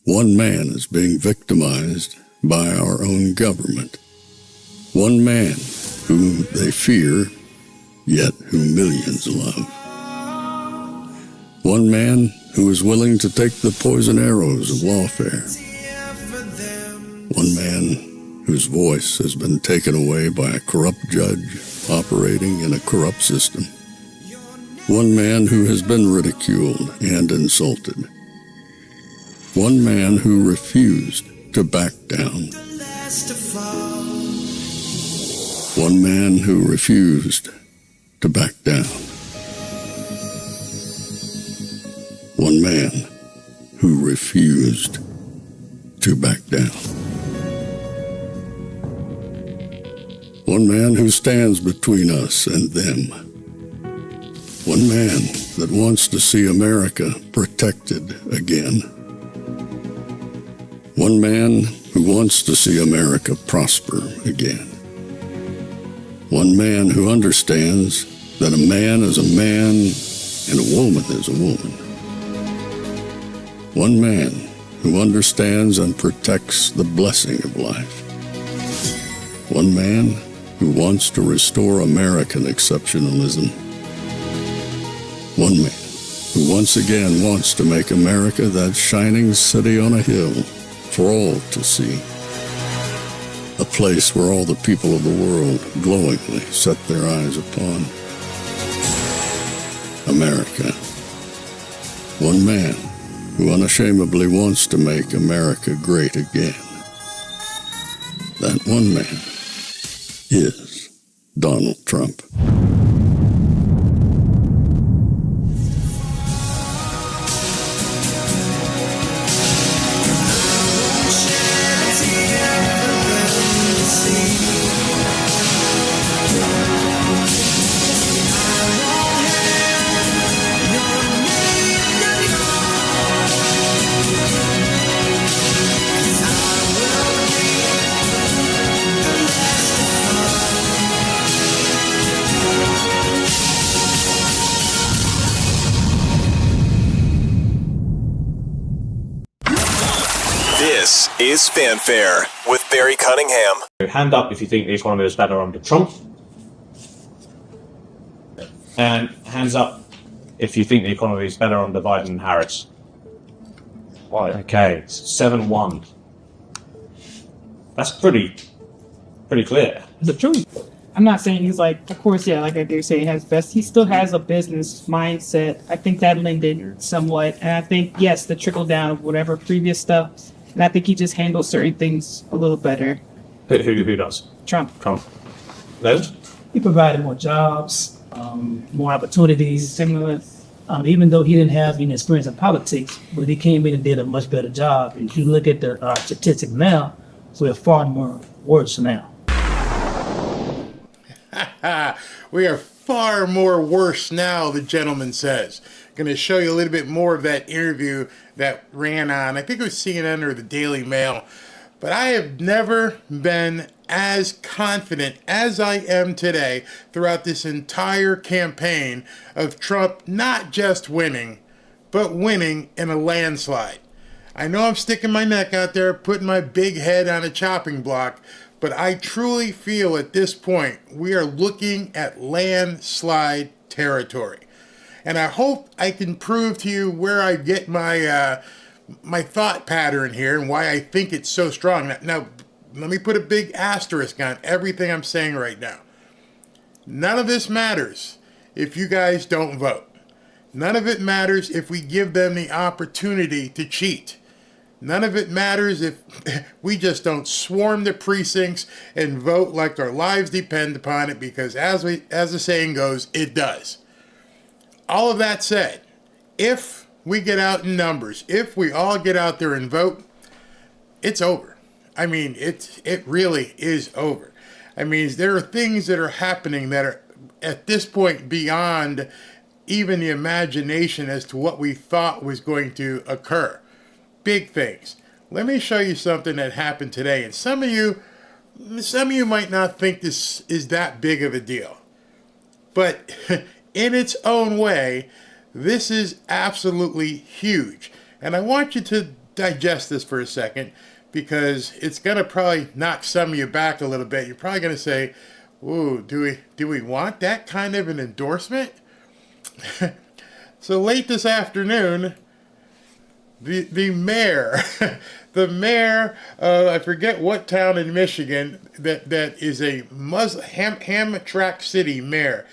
One man is being victimized by our own government. One man whom they fear, yet whom millions love. One man who is willing to take the poison arrows of lawfare. One man whose voice has been taken away by a corrupt judge operating in a corrupt system. One man who has been ridiculed and insulted. One man who refused to back down. One man who refused to back down. One man who refused to back down. One man who stands between us and them. One man that wants to see America protected again. One man who wants to see America prosper again. One man who understands that a man is a man and a woman is a woman. One man who understands and protects the blessing of life. One man who wants to restore American exceptionalism. One man who once again wants to make America that shining city on a hill for all to see. A place where all the people of the world glowingly set their eyes upon. America. One man who unashamedly wants to make America great again. That one man is Donald Trump. This is Fanfare with Barry Cunningham. Hand up if you think the economy is better under Trump. And hands up if you think the economy is better under Biden and Harris. Okay, 7-1. That's pretty clear. The truth. I'm not saying he's like, of course, yeah, like I do say, he has best. He still has a business mindset. I think that lended somewhat. And I think, yes, the trickle down of whatever previous stuff. And I think he just handles certain things a little better. Who does? Trump. Those? He provided more jobs, more opportunities. Similar. Even though he didn't have any experience in politics, but he came in and did a much better job. If you look at the statistics now, we're far more worse now. We are far more worse now, the gentleman says. Going to show you a little bit more of that interview that ran on, I think it was CNN or the Daily Mail. But I have never been as confident as I am today throughout this entire campaign of Trump not just winning, but winning in a landslide. I know I'm sticking my neck out there, putting my big head on a chopping block, but I truly feel at this point we are looking at landslide territory. And I hope I can prove to you where I get my my thought pattern here and why I think it's so strong. Now, let me put a big asterisk on everything I'm saying right now. None of this matters if you guys don't vote. None of it matters if we give them the opportunity to cheat. None of it matters if we just don't swarm the precincts and vote like our lives depend upon it, because as the saying goes, it does. All of that said, if we get out in numbers, if we all get out there and vote, it's over. I mean, it really is over. I mean, there are things that are happening that are at this point beyond even the imagination as to what we thought was going to occur. Big things. Let me show you something that happened today, and some of you might not think this is that big of a deal, but in its own way, this is absolutely huge. And I want you to digest this for a second, because it's going to probably knock some of you back a little bit. You're probably going to say, "Ooh, do we want that kind of an endorsement?" So late this afternoon, the mayor, the mayor of, I forget what town in Michigan, that is a Muslim, Hamtramck City mayor.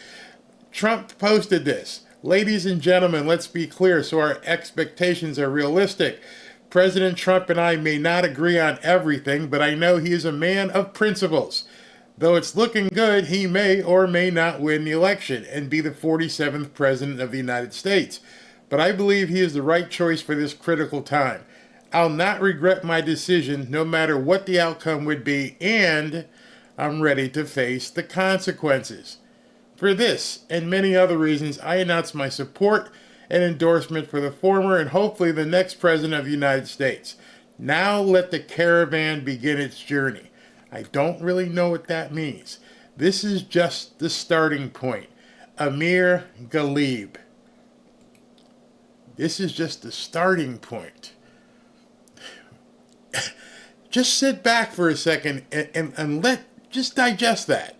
Trump posted this. "Ladies and gentlemen, let's be clear so our expectations are realistic. President Trump and I may not agree on everything, but I know he is a man of principles. Though it's looking good, he may or may not win the election and be the 47th president of the United States. But I believe he is the right choice for this critical time. I'll not regret my decision no matter what the outcome would be, and I'm ready to face the consequences. For this and many other reasons, I announce my support and endorsement for the former and hopefully the next president of the United States. Now let the caravan begin its journey." I don't really know what that means. This is just the starting point. Amir Ghalib. This is just the starting point. Just sit back for a second and just digest that.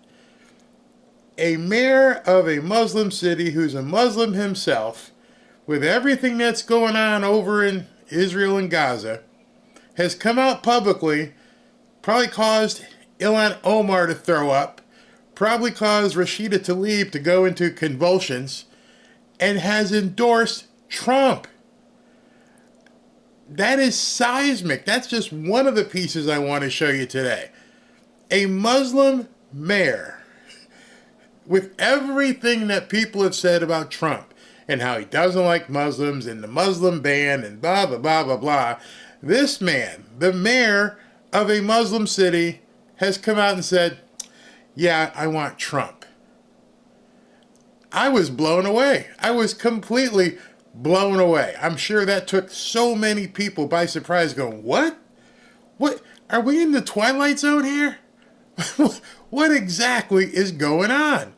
A mayor of a Muslim city who's a Muslim himself, with everything that's going on over in Israel and Gaza, has come out publicly, probably caused Ilhan Omar to throw up, probably caused Rashida Tlaib to go into convulsions, and has endorsed Trump. That is seismic. That's just one of the pieces I want to show you today. A Muslim mayor, with everything that people have said about Trump and how he doesn't like Muslims and the Muslim ban and blah, blah, blah, blah, blah. This man, the mayor of a Muslim city, has come out and said, "Yeah, I want Trump." I was blown away. I was completely blown away. I'm sure that took so many people by surprise, going, "What? What? Are we in the Twilight Zone here? What exactly is going on?"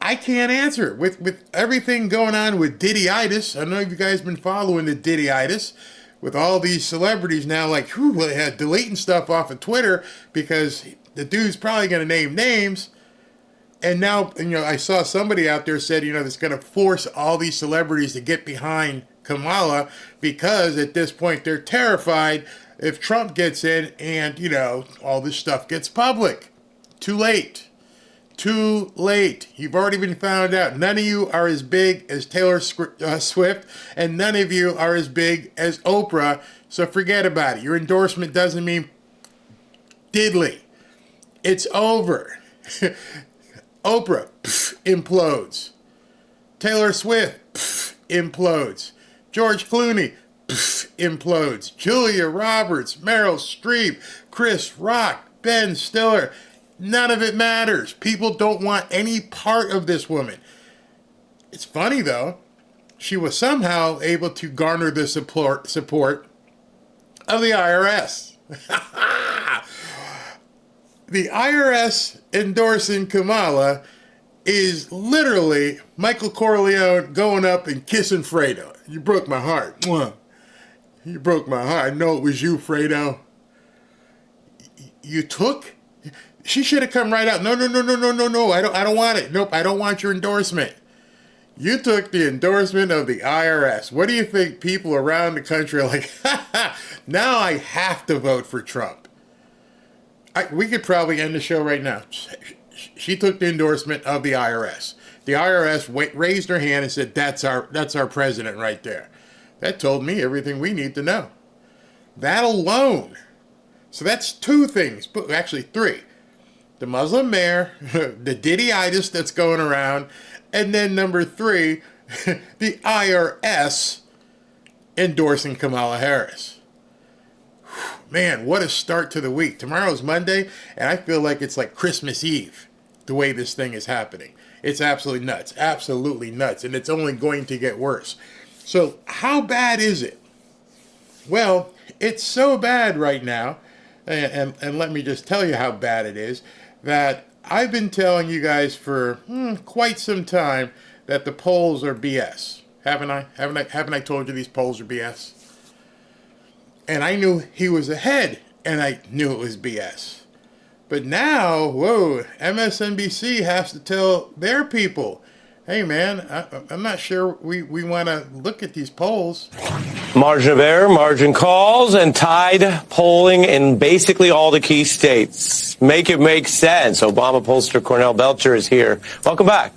I can't answer. With everything going on with Diddy-itis, I don't know if you guys have been following the Diddy-itis, with all these celebrities now, like, deleting stuff off of Twitter because the dude's probably going to name names. And now, I saw somebody out there said, that's going to force all these celebrities to get behind Kamala because at this point they're terrified if Trump gets in and, all this stuff gets public. Too late. Too late. You've already been found out. None of you are as big as Taylor Swift, and none of you are as big as Oprah, so forget about it. Your endorsement doesn't mean diddly. It's over. Oprah, implodes. Taylor Swift, implodes. George Clooney, implodes. Julia Roberts, Meryl Streep, Chris Rock, Ben Stiller. None of it matters. People don't want any part of this woman. It's funny, though. She was somehow able to garner the support of the IRS. The IRS endorsing Kamala is literally Michael Corleone going up and kissing Fredo. "You broke my heart. Mwah. You broke my heart. I know it was you, Fredo. You took..." She should have come right out. No. I don't want it. Nope, I don't want your endorsement. You took the endorsement of the IRS. What do you think people around the country are like, now I have to vote for Trump? We could probably end the show right now. She took the endorsement of the IRS. The IRS raised her hand and said, that's our president right there. That told me everything we need to know. That alone. So that's two things, but actually three. The Muslim mayor, the Diddy-itis that's going around, and then number three, the IRS endorsing Kamala Harris. Man, what a start to the week. Tomorrow's Monday, and I feel like it's like Christmas Eve, the way this thing is happening. It's absolutely nuts, and it's only going to get worse. So how bad is it? Well, it's so bad right now, and let me just tell you how bad it is, that I've been telling you guys for quite some time that the polls are BS. Haven't I told you these polls are BS? and I knew he was ahead, and I knew it was BS. But now, whoa, MSNBC has to tell their people, hey man, I'm not sure we want to look at these polls. Margin of error, margin calls, and tied polling in basically all the key states. Make it make sense. Obama pollster Cornell Belcher is here. Welcome back.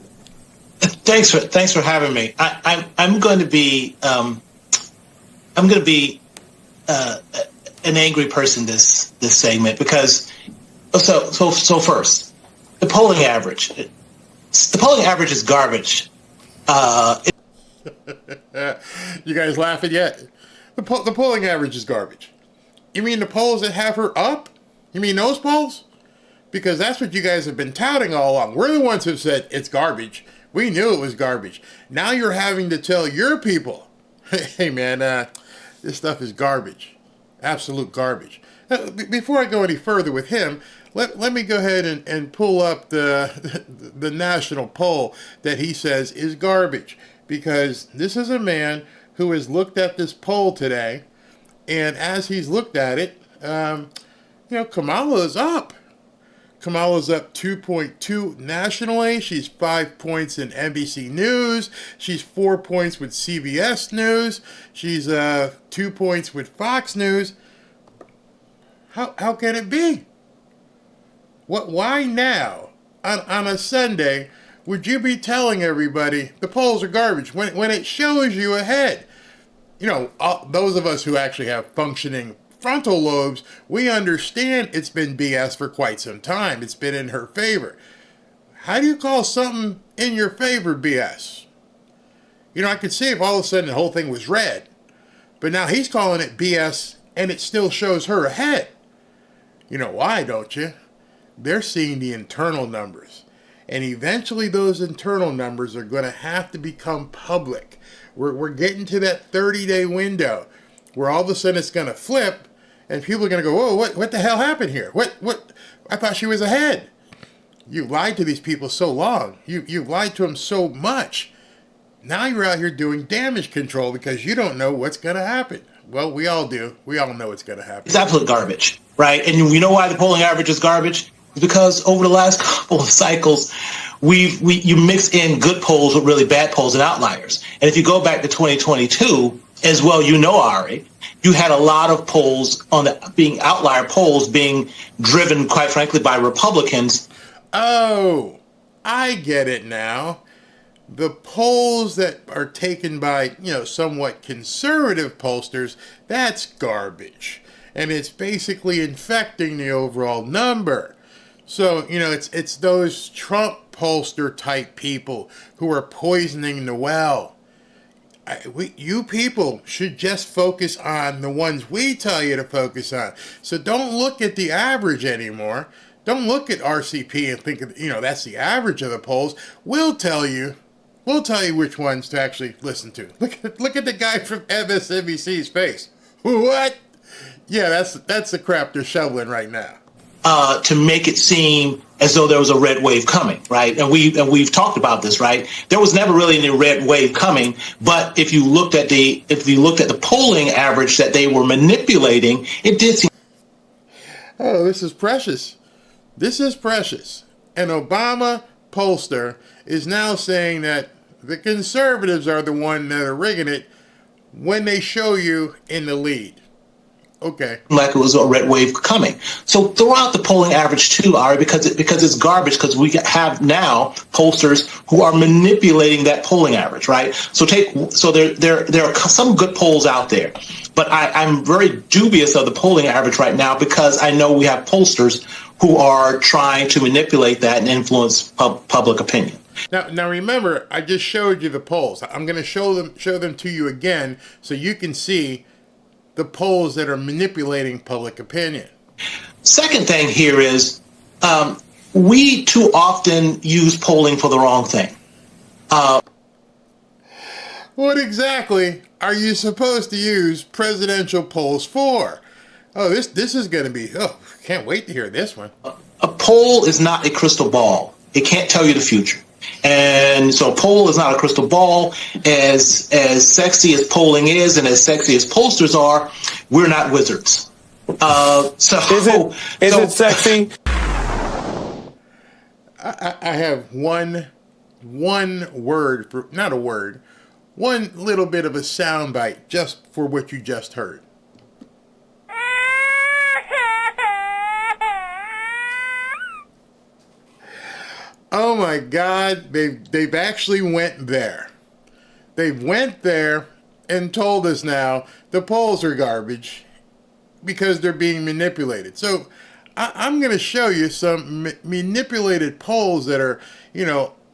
Thanks for having me. I'm going to be an angry person this segment because so first, the polling average. The polling average is garbage. You guys laughing yet? The polling average is garbage. You mean the polls that have her up? You mean those polls? Because that's what you guys have been touting all along. We're the ones who said it's garbage. We knew it was garbage. Now you're having to tell your people, hey man, this stuff is garbage. Absolute garbage. Before I go any further with him, let me go ahead and pull up the national poll that he says is garbage. Because this is a man who has looked at this poll today, and as he's looked at it, Kamala is up. Kamala's up 2.2 nationally. She's 5 points in NBC News. She's 4 points with CBS News. She's 2 points with Fox News. How can it be? Why now, on a Sunday, would you be telling everybody the polls are garbage when it shows you ahead? Those of us who actually have functioning frontal lobes, we understand it's been BS for quite some time. It's been in her favor. How do you call something in your favor BS? I could see if all of a sudden the whole thing was red, but now he's calling it BS and it still shows her ahead. You know why, don't you? They're seeing the internal numbers. And eventually those internal numbers are going to have to become public. We're getting to that 30-day window where all of a sudden it's going to flip and people are going to go, whoa, what the hell happened here? What? I thought she was ahead. You lied to these people so long. You've lied to them so much. Now you're out here doing damage control because you don't know what's going to happen. Well, we all do. We all know what's going to happen. It's absolute garbage, right? And you know why the polling average is garbage? It's because over the last couple of cycles, you mix in good polls with really bad polls and outliers. And if you go back to 2022, as well, Ari, you had a lot of polls being outlier polls being driven, quite frankly, by Republicans. Oh, I get it now. The polls that are taken by, somewhat conservative pollsters, that's garbage. And it's basically infecting the overall number. So, it's those Trump pollster type people who are poisoning the well. You people should just focus on the ones we tell you to focus on. So don't look at the average anymore. Don't look at RCP and think, that's the average of the polls. We'll tell you which ones to actually listen to. Look at the guy from MSNBC's face. What? Yeah, that's the crap they're shoveling right now. To make it seem as though there was a red wave coming, right? And we've talked about this, right? There was never really any red wave coming, but if you looked at the polling average that they were manipulating, it did seem. Oh, this is precious. This is precious. An Obama pollster is now saying that the conservatives are the one that are rigging it when they show you in the lead. Okay. Like it was a red wave coming. So throw out the polling average too, Ari, because it's garbage, because we have now pollsters who are manipulating that polling average, right? So there are some good polls out there, but I'm very dubious of the polling average right now because I know we have pollsters who are trying to manipulate that and influence public opinion. Now remember, I just showed you the polls. I'm going to show them to you again so you can see the polls that are manipulating public opinion. Second thing here is we too often use polling for the wrong thing. What exactly are you supposed to use presidential polls for? Oh, this is going to be, can't wait to hear this one. A poll is not a crystal ball. It can't tell you the future. And so poll is not a crystal ball. As sexy as polling is and as sexy as pollsters are, we're not wizards. Is it sexy? I have one word for, not a word, one little bit of a soundbite just for what you just heard. Oh my God, they've actually went there. They went there and told us now the polls are garbage because they're being manipulated. So I'm going to show you some manipulated polls that are,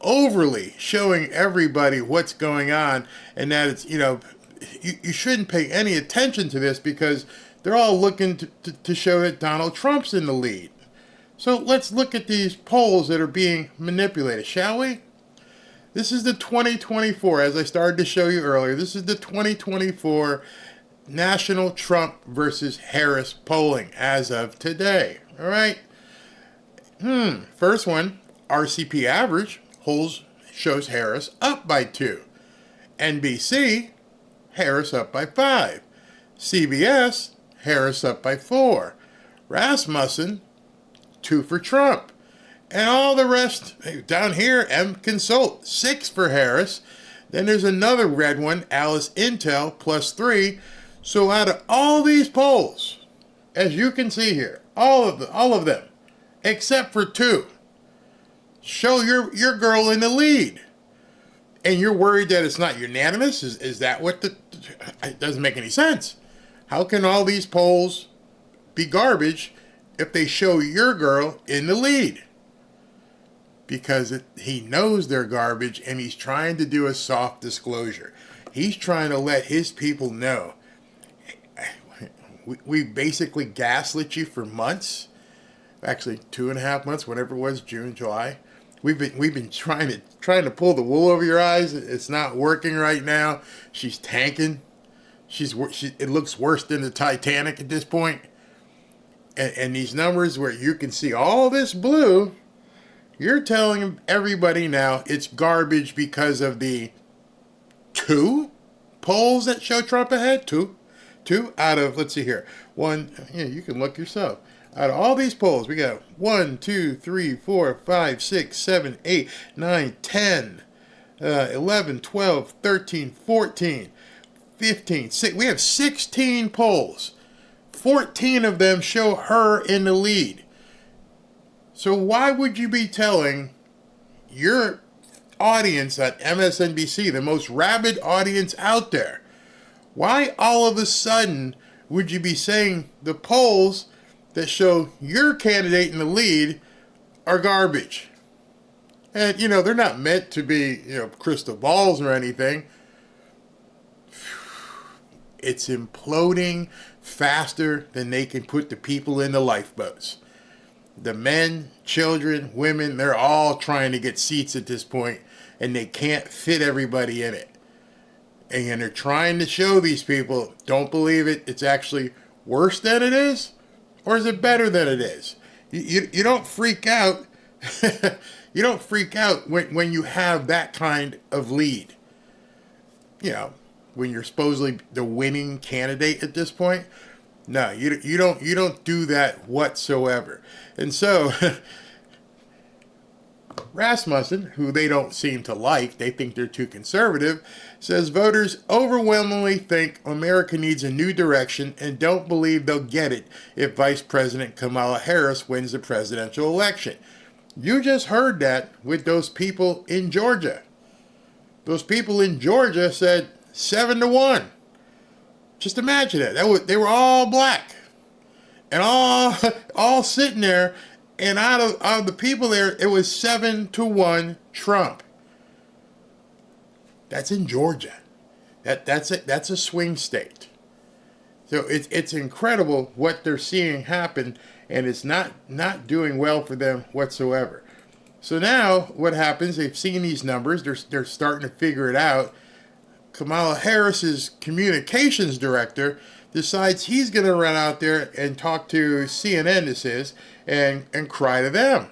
overly showing everybody what's going on, and that it's, you shouldn't pay any attention to this because they're all looking to show that Donald Trump's in the lead. So let's look at these polls that are being manipulated, shall we? This is the 2024, as I started to show you earlier, this is the 2024 National Trump versus Harris polling as of today. All right. First one, RCP average shows Harris up by 2. NBC, Harris up by 5. CBS, Harris up by 4. Rasmussen, 2 for Trump. And all the rest, down here, Consult, 6 for Harris. Then there's another red one, Alice Intel, +3. So out of all these polls, as you can see here, all of them, except for 2, show your girl in the lead. And you're worried that it's not unanimous? Is that what it doesn't make any sense. How can all these polls be garbage if they show your girl in the lead? Because he knows they're garbage and he's trying to do a soft disclosure. He's trying to let his people know. We basically gaslit you for months. Actually, 2.5 months, whatever it was, June, July. We've been trying to pull the wool over your eyes. It's not working right now. She's tanking. It looks worse than the Titanic at this point. And these numbers where you can see all this blue, you're telling everybody now it's garbage because of the 2 polls that show Trump ahead. Two out of, let's see here, 1. Yeah, you can look yourself. Out of all these polls, we got 1, 2, 3, 4, 5, 6, 7, 8, 9, 10, 11, 12, 13, 14, 15. We have 16 polls. 14 of them show her in the lead. So why would you be telling your audience at MSNBC, the most rabid audience out there, why all of a sudden would you be saying the polls that show your candidate in the lead are garbage? And, they're not meant to be, crystal balls or anything. It's imploding faster than they can put the people in the lifeboats. The men, children, women, they're all trying to get seats at this point, and they can't fit everybody in it. And they're trying to show these people, don't believe it, it's actually worse than it is, or is it better than it is? You don't freak out. You don't freak out when you have that kind of lead. When you're supposedly the winning candidate at this point. No, you don't do that whatsoever. And so Rasmussen, who they don't seem to like, they think they're too conservative, says voters overwhelmingly think America needs a new direction and don't believe they'll get it if Vice President Kamala Harris wins the presidential election. You just heard that with those people in Georgia. Those people in Georgia said 7-1. Just imagine that. They were all black and all sitting there. And out of the people there, it was 7-1 Trump. That's in Georgia. That's a swing state. So it's incredible what they're seeing happen, and it's not doing well for them whatsoever. So now what happens? They've seen these numbers. They're starting to figure it out. Kamala Harris's communications director decides he's going to run out there and talk to CNN, this is, and cry to them.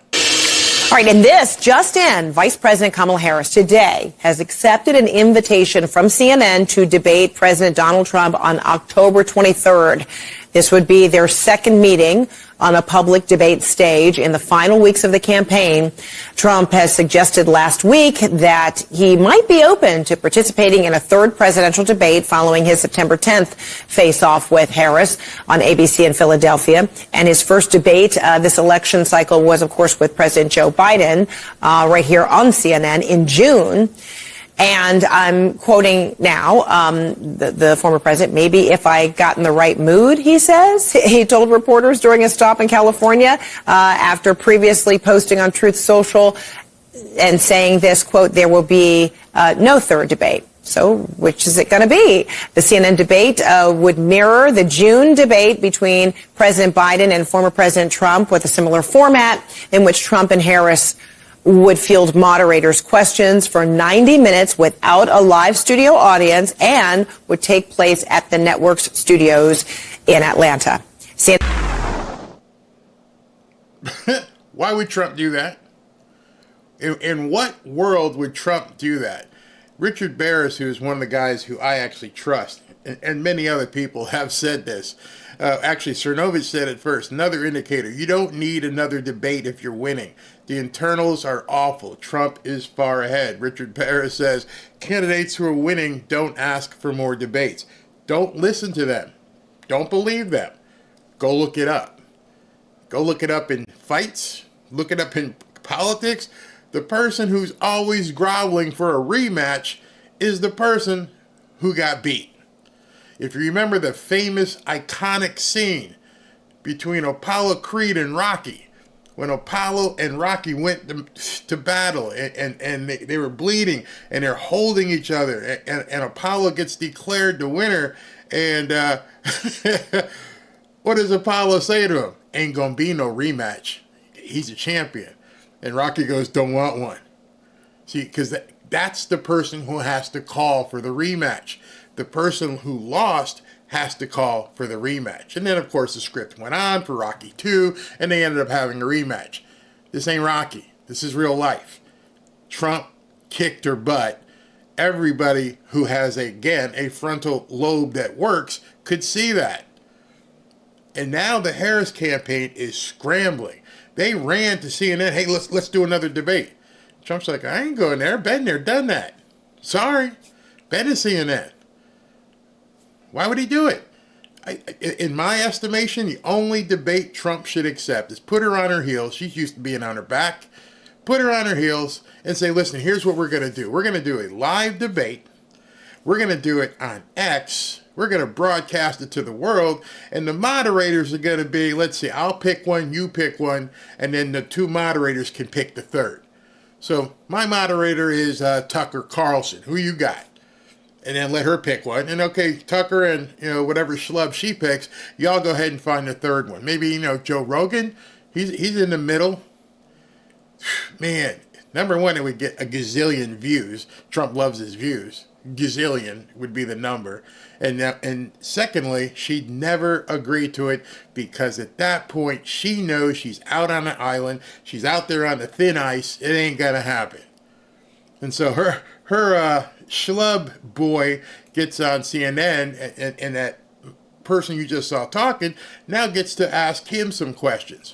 All right, and this just in, Vice President Kamala Harris today has accepted an invitation from CNN to debate President Donald Trump on October 23rd. This would be their second meeting on a public debate stage in the final weeks of the campaign. Trump has suggested last week that he might be open to participating in a third presidential debate following his September 10th face-off with Harris on ABC in Philadelphia. And his first debate this election cycle was, of course, with President Joe Biden right here on CNN in June. And I'm quoting now the former president, maybe if I got in the right mood, he says. He told reporters during a stop in California after previously posting on Truth Social and saying this, quote, there will be no third debate. So which is it going to be? The CNN debate would mirror the June debate between President Biden and former President Trump with a similar format in which Trump and Harris would field moderators' questions for 90 minutes without a live studio audience and would take place at the network's studios in Atlanta. Why would Trump do that? In what world would Trump do that? Richard Barris, who is one of the guys who I actually trust, and many other people have said this. Actually, Cernovich said it first. Another indicator. You don't need another debate if you're winning. The internals are awful. Trump is far ahead. Richard Barris says, candidates who are winning don't ask for more debates. Don't listen to them. Don't believe them. Go look it up. Go look it up in fights. Look it up in politics. The person who's always groveling for a rematch is the person who got beat. If you remember the famous, iconic scene between Apollo Creed and Rocky, when Apollo and Rocky went to battle and they were bleeding and they're holding each other and Apollo gets declared the winner and what does Apollo say to him? Ain't gonna be no rematch. He's a champion. And Rocky goes, don't want one. See, because that's the person who has to call for the rematch. The person who lost has to call for the rematch. And then, of course, the script went on for Rocky 2, and they ended up having a rematch. This ain't Rocky. This is real life. Trump kicked her butt. Everybody who has, again, a frontal lobe that works could see that. And now the Harris campaign is scrambling. They ran to CNN, hey, let's do another debate. Trump's like, I ain't going there. Been there, done that. Sorry. Been to CNN. Why would he do it? In my estimation, the only debate Trump should accept is put her on her heels. She's used to being on her back. Put her on her heels and say, listen, here's what we're going to do. We're going to do a live debate. We're going to do it on X. We're going to broadcast it to the world. And the moderators are going to be, let's see, I'll pick one, you pick one, and then the two moderators can pick the third. So my moderator is Tucker Carlson. Who you got? And then let her pick one. And okay, Tucker and, whatever schlub she picks, y'all go ahead and find the third one. Maybe, Joe Rogan, he's in the middle. Man, number one, it would get a gazillion views. Trump loves his views. Gazillion would be the number. And secondly, she'd never agree to it because at that point, she knows she's out on an island. She's out there on the thin ice. It ain't going to happen. And so her schlub boy gets on CNN, and that person you just saw talking now gets to ask him some questions.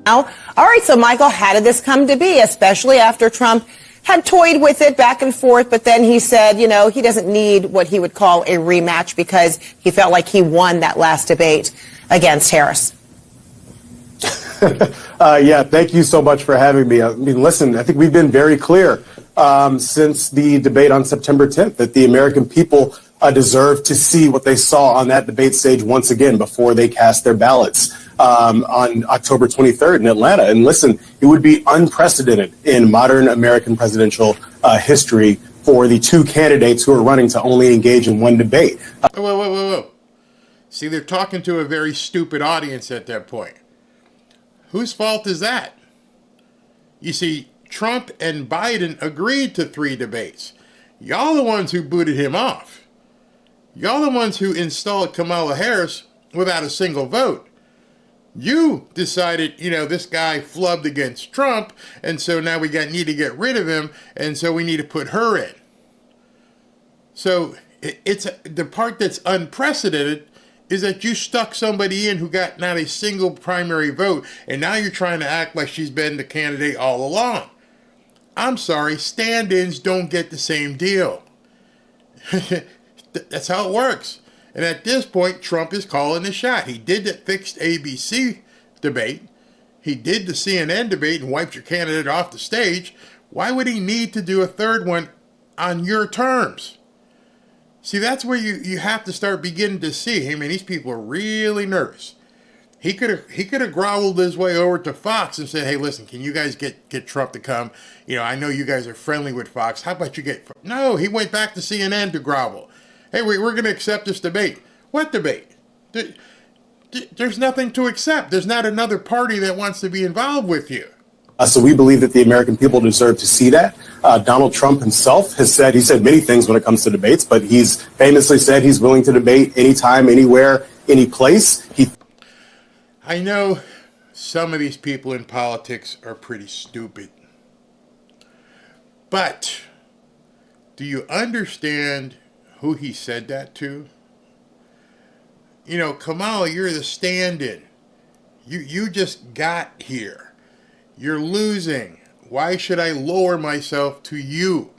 All right, so Michael, how did this come to be, especially after Trump had toyed with it back and forth, but then he said, he doesn't need what he would call a rematch because he felt like he won that last debate against Harris? Yeah, thank you so much for having me. I mean, listen, I think we've been very clear since the debate on September 10th that the American people deserve to see what they saw on that debate stage once again before they cast their ballots on October 23rd in Atlanta. And listen, it would be unprecedented in modern American presidential history for the two candidates who are running to only engage in one debate. Whoa. See, they're talking to a very stupid audience at that point. Whose fault is that? You see, Trump and Biden agreed to 3 debates. Y'all the ones who booted him off. Y'all the ones who installed Kamala Harris without a single vote. You decided, this guy flubbed against Trump, and so now we need to get rid of him, and so we need to put her in. So it's the part that's unprecedented is that you stuck somebody in who got not a single primary vote, and now you're trying to act like she's been the candidate all along. I'm sorry, stand-ins don't get the same deal. That's how it works. And at this point, Trump is calling the shot. He did the fixed ABC debate. He did the CNN debate and wiped your candidate off the stage. Why would he need to do a third one on your terms? See, that's where you have to start beginning to see, hey man, these people are really nervous. He could have groveled his way over to Fox and said, hey, listen, can you guys get Trump to come? I know you guys are friendly with Fox. How about you get... No, he went back to CNN to grovel. Hey, we're going to accept this debate. What debate? There's nothing to accept. There's not another party that wants to be involved with you. So we believe that the American people deserve to see that. Donald Trump himself he said many things when it comes to debates, but he's famously said he's willing to debate anytime, anywhere, any place. I know some of these people in politics are pretty stupid. But do you understand who he said that to? Kamala, you're the stand-in. You just got here. You're losing. Why should I lower myself to you?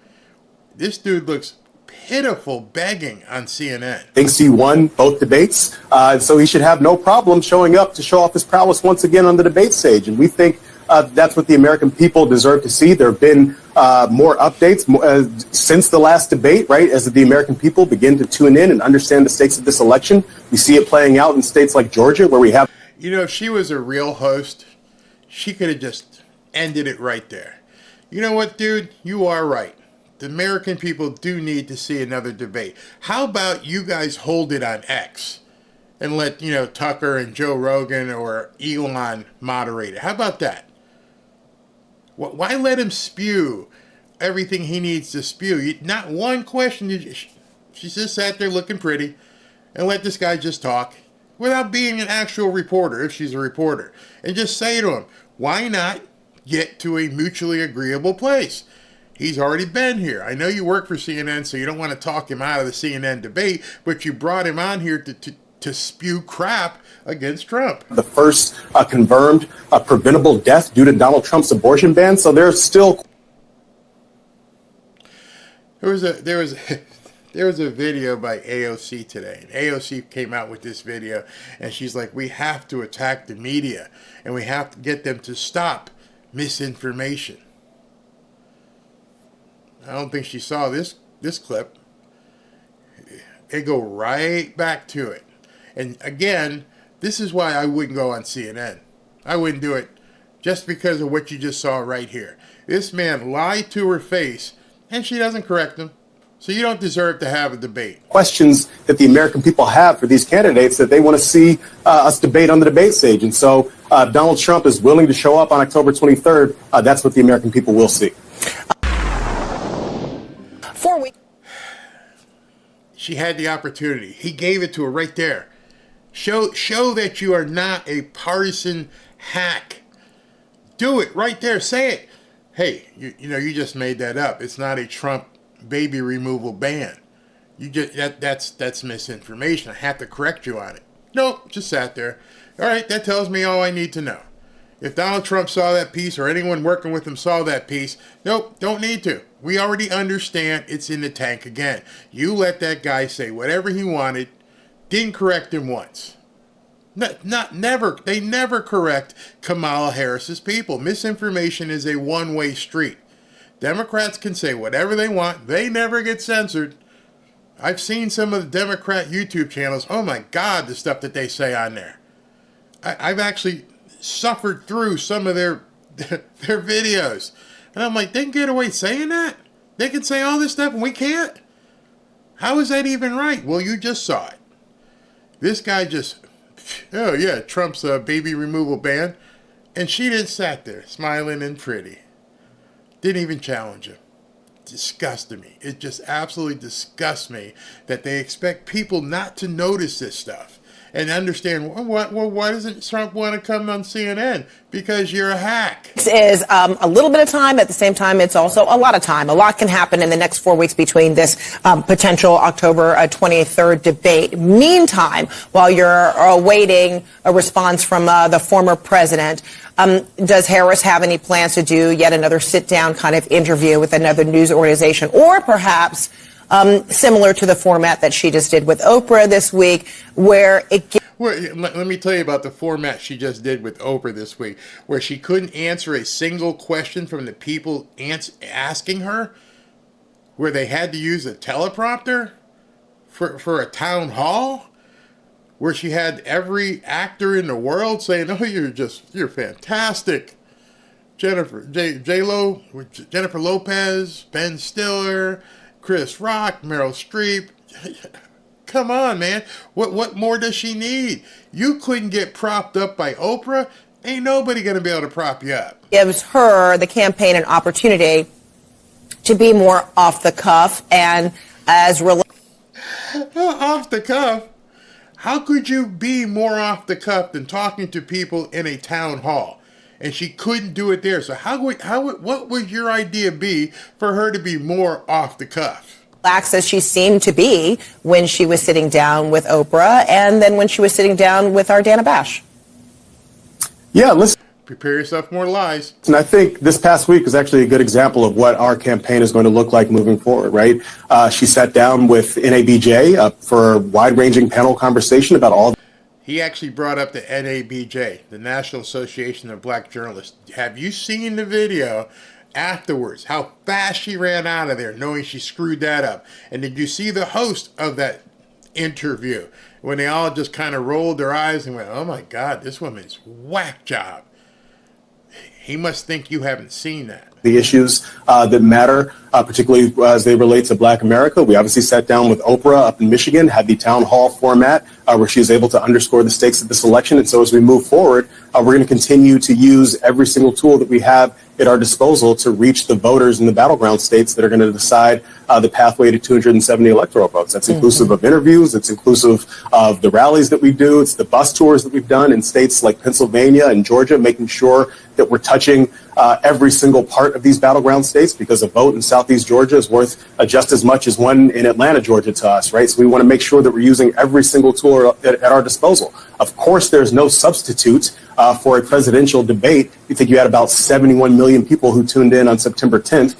This dude looks pitiful begging on CNN. Thinks he won both debates, so he should have no problem showing up to show off his prowess once again on the debate stage. And we think that's what the American people deserve to see. There have been more updates since the last debate, right? As the American people begin to tune in and understand the stakes of this election. We see it playing out in states like Georgia, where we have... If she was a real host, she could have just ended it right there. You know what, dude? You are right. The American people do need to see another debate. How about you guys hold it on X and let, Tucker and Joe Rogan or Elon moderate it? How about that? Why let him spew everything he needs to spew? Not one question. She just sat there looking pretty and let this guy just talk without being an actual reporter, if she's a reporter. And just say to him, why not get to a mutually agreeable place? He's already been here. I know you work for CNN, so you don't want to talk him out of the CNN debate, but you brought him on here to spew crap against Trump. The first confirmed preventable death due to Donald Trump's abortion ban, so there's still... There was a video by AOC today, and AOC came out with this video, and she's like, we have to attack the media, and we have to get them to stop misinformation. I don't think she saw this clip. They go right back to it. And again, this is why I wouldn't go on CNN. I wouldn't do it just because of what you just saw right here. This man lied to her face, and she doesn't correct him. So you don't deserve to have a debate. Questions that the American people have for these candidates that they want to see us debate on the debate stage. And so Donald Trump is willing to show up on October 23rd. That's what the American people will see. 4 weeks. She had the opportunity. He gave it to her right there. Show that you are not a partisan hack. Do it right there. Say it. Hey, you just made that up. It's not a Trump baby removal ban. That's misinformation. I have to correct you on it. Nope, just sat there. All right, that tells me all I need to know. If Donald Trump saw that piece or anyone working with him saw that piece, nope, don't need to. We already understand it's in the tank again. You let that guy say whatever he wanted, didn't correct him once. Never. They never correct Kamala Harris's people. Misinformation is a one-way street. Democrats can say whatever they want. They never get censored. I've seen some of the Democrat YouTube channels. Oh my God, the stuff that they say on there. I've actually suffered through some of their videos. And I'm like, they can get away saying that? They can say all this stuff and we can't? How is that even right? Well, you just saw it. This guy just, oh yeah, Trump's baby removal ban. And she just sat there smiling and pretty. Didn't even challenge him. Disgusted me. It just absolutely disgusts me that they expect people not to notice this stuff. and understand why doesn't Trump want to come on CNN? Because you're a hack. This is a little bit of time. At the same time, it's also a lot of time. A lot can happen in the next 4 weeks between this potential October 23rd debate. Meantime, while you're awaiting a response from the former president, does Harris have any plans to do yet another sit-down kind of interview with another news organization, or perhaps similar to the format that she just did with Oprah this week, where it Well, let me tell you about the format she just did with Oprah this week, where she couldn't answer a single question from the people asking her, where they had to use a teleprompter for a town hall, where she had every actor in the world saying, "Oh, you're fantastic." Jennifer Lopez, Ben Stiller, Chris Rock, Meryl Streep. Come on, man. What more does she need? You couldn't get propped up by Oprah. Ain't nobody going to be able to prop you up. gives her, the campaign, an opportunity to be more off the cuff and as off the cuff? How could you be more off the cuff than talking to people in a town hall? And she couldn't do it there. So what would your idea be for her to be more off the cuff? Relaxed as she seemed to be when she was sitting down with Oprah and then when she was sitting down with our Dana Bash. Yeah, listen. Prepare yourself for more lies. And I think this past week is actually a good example of what our campaign is going to look like moving forward, right? She sat down with NABJ for a wide-ranging panel conversation about all. He actually brought up the NABJ, the National Association of Black Journalists. Have you seen the video afterwards? How fast she ran out of there, knowing she screwed that up. And did you see the host of that interview when they all just kind of rolled their eyes and went, "Oh my God, this woman's whack job"? He must think you haven't seen that. The issues that matter, particularly as they relate to Black America. We obviously sat down with Oprah up in Michigan, had the town hall format where she was able to underscore the stakes of this election. And so as we move forward, we're going to continue to use every single tool that we have at our disposal to reach the voters in the battleground states that are going to decide the pathway to 270 electoral votes. That's inclusive of interviews. It's inclusive of the rallies that we do. It's the bus tours that we've done in states like Pennsylvania and Georgia, making sure that we're touching every single part of these battleground states, because a vote in Southeast Georgia is worth just as much as one in Atlanta, Georgia to us, right? So we want to make sure that we're using every single tool at our disposal. Of course, there's no substitute for a presidential debate. You think you had about 71 million people who tuned in on September 10th.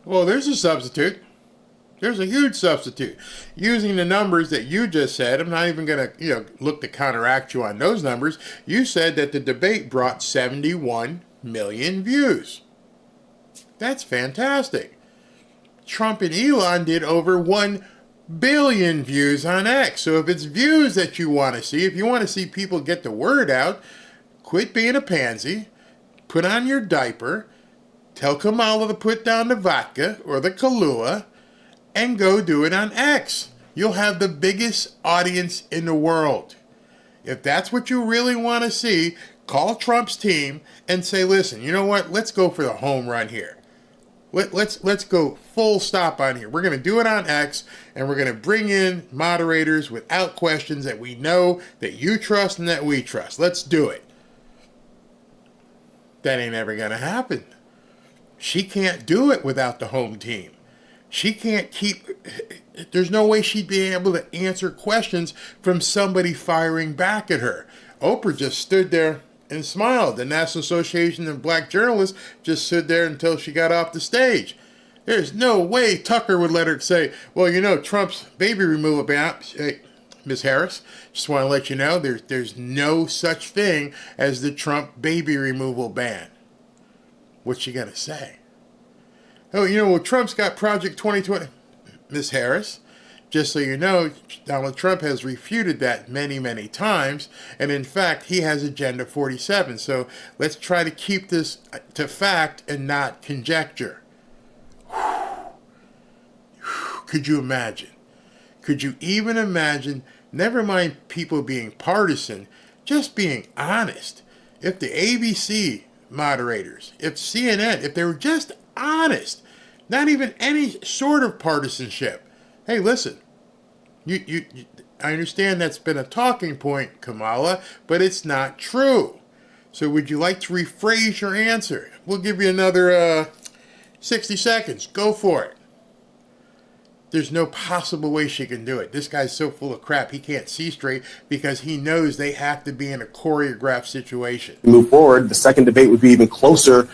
Well, there's a substitute. There's a huge substitute. Using the numbers that you just said, I'm not even going to look to counteract you on those numbers. You said that the debate brought 71 million views. That's fantastic. Trump and Elon did over 1 billion views on X. So if it's views that you want to see, if you want to see people get the word out, quit being a pansy, put on your diaper, tell Kamala to put down the vodka or the Kahlua, and go do it on X. You'll have the biggest audience in the world. If that's what you really want to see, call Trump's team and say, listen, you know what? Let's go for the home run here. Let's go full stop on here. We're going to do it on X, and we're going to bring in moderators without questions that we know that you trust and that we trust. Let's do it. That ain't ever going to happen. She can't do it without the home team. She can't there's no way she'd be able to answer questions from somebody firing back at her. Oprah just stood there and smiled. The National Association of Black Journalists just stood there until she got off the stage. There's no way Tucker would let her say, well, Trump's baby removal ban. Hey, Ms. Harris, just want to let you know there's no such thing as the Trump baby removal ban. What's she going to say? Oh, Trump's got Project 2020. Ms. Harris, just so you know, Donald Trump has refuted that many, many times. And in fact, he has Agenda 47. So let's try to keep this to fact and not conjecture. Could you imagine? Could you even imagine, never mind people being partisan, just being honest? If the ABC moderators, if CNN, if they were just honest, not even any sort of partisanship. Hey, listen, I understand that's been a talking point, Kamala, but it's not true. So would you like to rephrase your answer? We'll give you another 60 seconds. Go for it. There's no possible way she can do it. This guy's so full of crap, he can't see straight because he knows they have to be in a choreographed situation. Move forward, the second debate would be even closer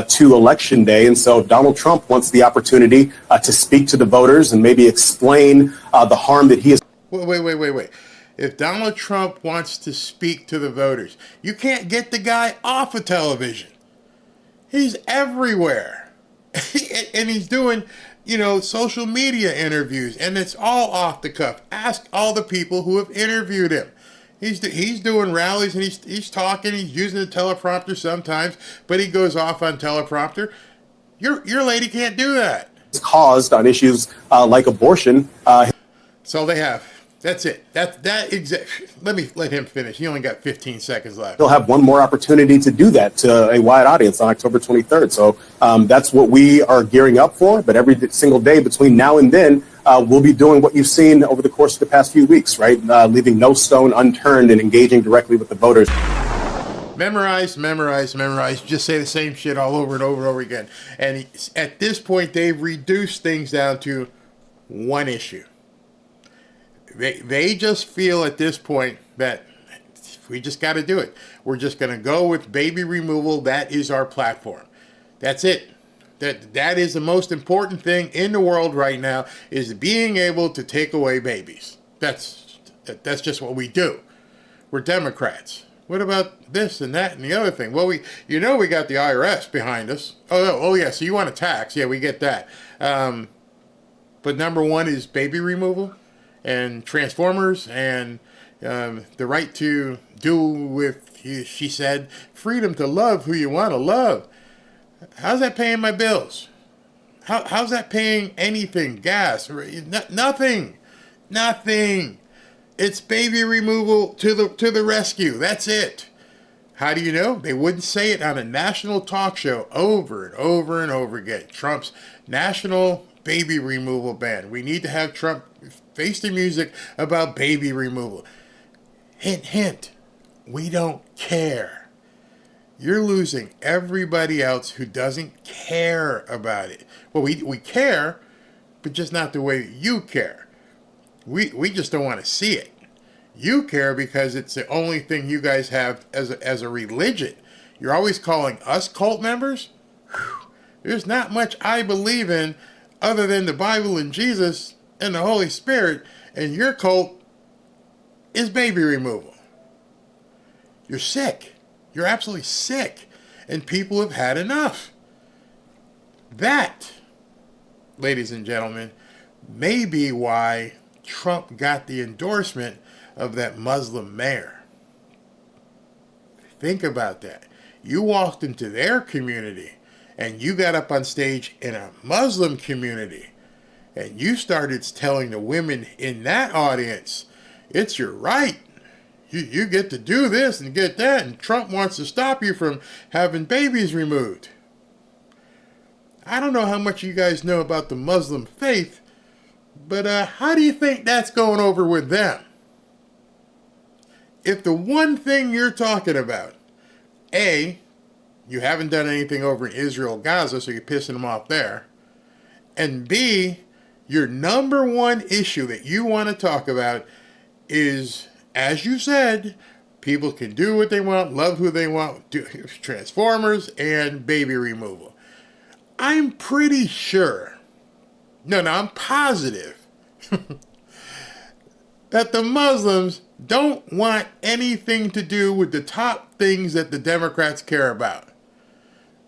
to Election Day. And so Donald Trump wants the opportunity to speak to the voters and maybe explain the harm that he has. Wait. If Donald Trump wants to speak to the voters, you can't get the guy off of television. He's everywhere. And he's doing, social media interviews, and it's all off the cuff. Ask all the people who have interviewed him. He's doing rallies, and he's talking. He's using the teleprompter sometimes, but he goes off on teleprompter. Your lady can't do that. It's caused on issues like abortion. That's all they have. That's it. Let me let him finish. He only got 15 seconds left. He'll have one more opportunity to do that to a wide audience on October 23rd. So that's what we are gearing up for. But every single day between now and then, we'll be doing what you've seen over the course of the past few weeks, right? Leaving no stone unturned and engaging directly with the voters. Memorize. Just say the same shit all over and over and over again. And at this point, they've reduced things down to one issue. They just feel at this point that we just got to do it. We're just going to go with baby removal. That is our platform. That's it. That is the most important thing in the world right now, is being able to take away babies. That's just what we do. We're Democrats. What about this and that and the other thing? Well, we got the IRS behind us. Oh yeah. So you want a tax? Yeah, we get that. But number one is baby removal. And Transformers, and the right to do with, she said, freedom to love who you want to love. How's that paying my bills? How's that paying anything? Gas? Nothing. It's baby removal to the rescue. That's it. How do you know? They wouldn't say it on a national talk show over and over and over again. Trump's national baby removal ban. We need to have Trump face the music about baby removal. Hint, we don't care. You're losing everybody else who doesn't care about it. Well, we care, but just not the way that you care. We just don't want to see it. You care because it's the only thing you guys have as a religion. You're always calling us cult members? Whew. There's not much I believe in other than the Bible and Jesus and the Holy Spirit, and your cult is baby removal. You're sick. You're absolutely sick. And people have had enough. That, ladies and gentlemen, may be why Trump got the endorsement of that Muslim mayor. Think about that. You walked into their community and you got up on stage in a Muslim community and you started telling the women in that audience, it's your right. You get to do this and get that, and Trump wants to stop you from having babies removed. I don't know how much you guys know about the Muslim faith, but how do you think that's going over with them? If the one thing you're talking about, A, you haven't done anything over in Israel, Gaza, so you're pissing them off there, and B, your number one issue that you want to talk about is, as you said, people can do what they want, love who they want, do Transformers and baby removal. I'm pretty sure, I'm positive that the Muslims don't want anything to do with the top things that the Democrats care about.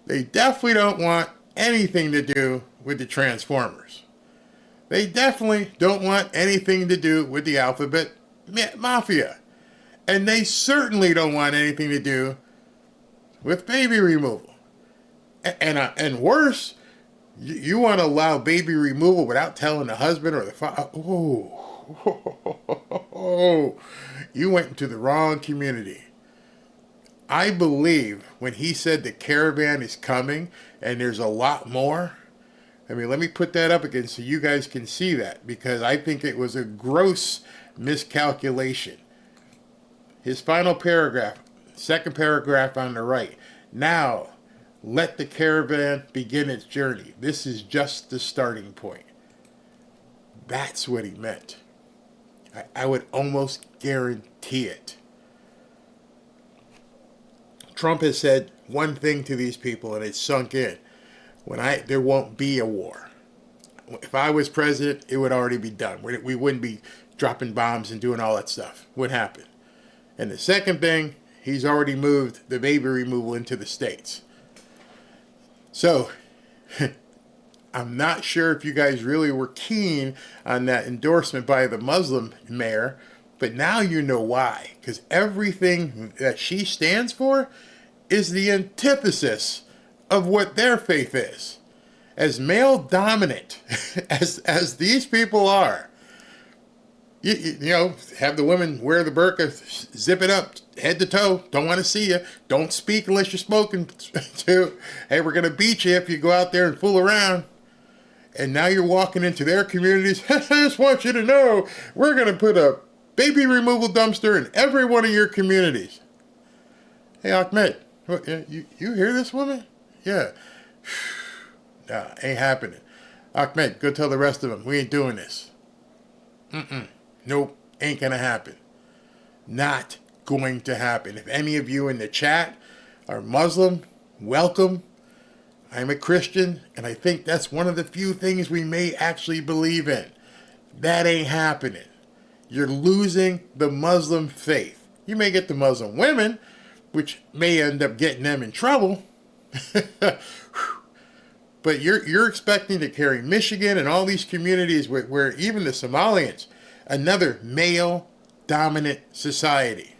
They definitely don't want anything to do with the Transformers. They definitely don't want anything to do with the alphabet mafia. And they certainly don't want anything to do with baby removal. And worse, you want to allow baby removal without telling the husband or the father. Oh, you went into the wrong community. I believe when he said the caravan is coming and there's a lot more, I mean, let me put that up again so you guys can see that, because I think it was a gross miscalculation. His final paragraph, second paragraph on the right. Now, let the caravan begin its journey. This is just the starting point. That's what he meant. I would almost guarantee it. Trump has said one thing to these people, and it's sunk in. There won't be a war. If I was president, it would already be done. We wouldn't be dropping bombs and doing all that stuff. What happened? And the second thing, he's already moved the baby removal into the states. So, I'm not sure if you guys really were keen on that endorsement by the Muslim mayor, but now you know why. Because everything that she stands for is the antithesis of what their faith is. As male dominant as these people are, you know, have the women wear the burqa, zip it up, head to toe, don't want to see you, don't speak unless you're spoken to, hey, we're going to beat you if you go out there and fool around. And now you're walking into their communities, I just want you to know, we're going to put a baby removal dumpster in every one of your communities. Hey, Ahmed, you hear this woman? Yeah. Nah, ain't happening. Ahmed, go tell the rest of them, we ain't doing this. Nope, ain't gonna happen. Not going to happen. If any of you in the chat are Muslim, welcome. I'm a Christian, and I think that's one of the few things we may actually believe in. That ain't happening. You're losing the Muslim faith. You may get the Muslim women, which may end up getting them in trouble. But you're expecting to carry Michigan and all these communities where even the Somalians, another male-dominant society.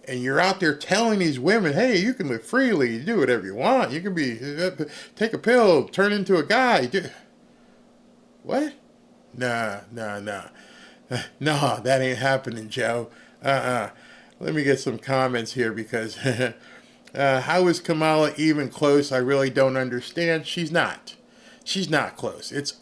And you're out there telling these women, hey, you can live freely, you do whatever you want. You can take a pill, turn into a guy. What? Nah. No, that ain't happening, Joe. Let me get some comments here because how is Kamala even close? I really don't understand. She's not. She's not close. It's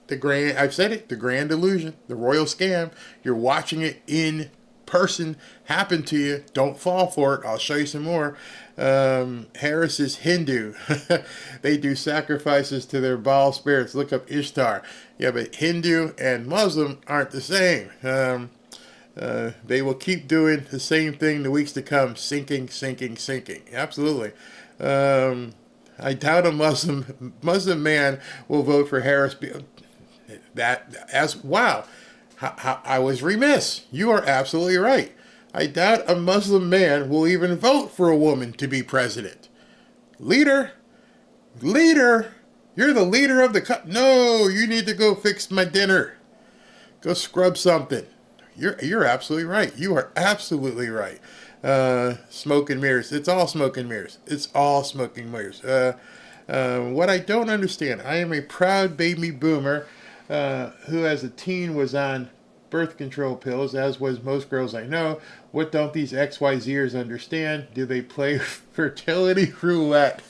the grand, I've said it, the grand illusion, the royal scam. You're watching it in person happen to you. Don't fall for it. I'll show you some more. Harris is Hindu. They do sacrifices to their Baal spirits. Look up Ishtar. Yeah, but Hindu and Muslim aren't the same. They will keep doing the same thing the weeks to come. Sinking. Absolutely. I doubt a Muslim man will vote for Harris. Wow. I was remiss. You are absolutely right. I doubt a Muslim man will even vote for a woman to be president. Leader, you're the leader of the No, you need to go fix my dinner. Go scrub something. You're absolutely right. You are absolutely right. Smoke and mirrors. It's all smoke and mirrors. What I don't understand, I am a proud baby boomer who as a teen was on birth control pills, as was most girls I know. What don't these XYZers understand? Do they play fertility roulette?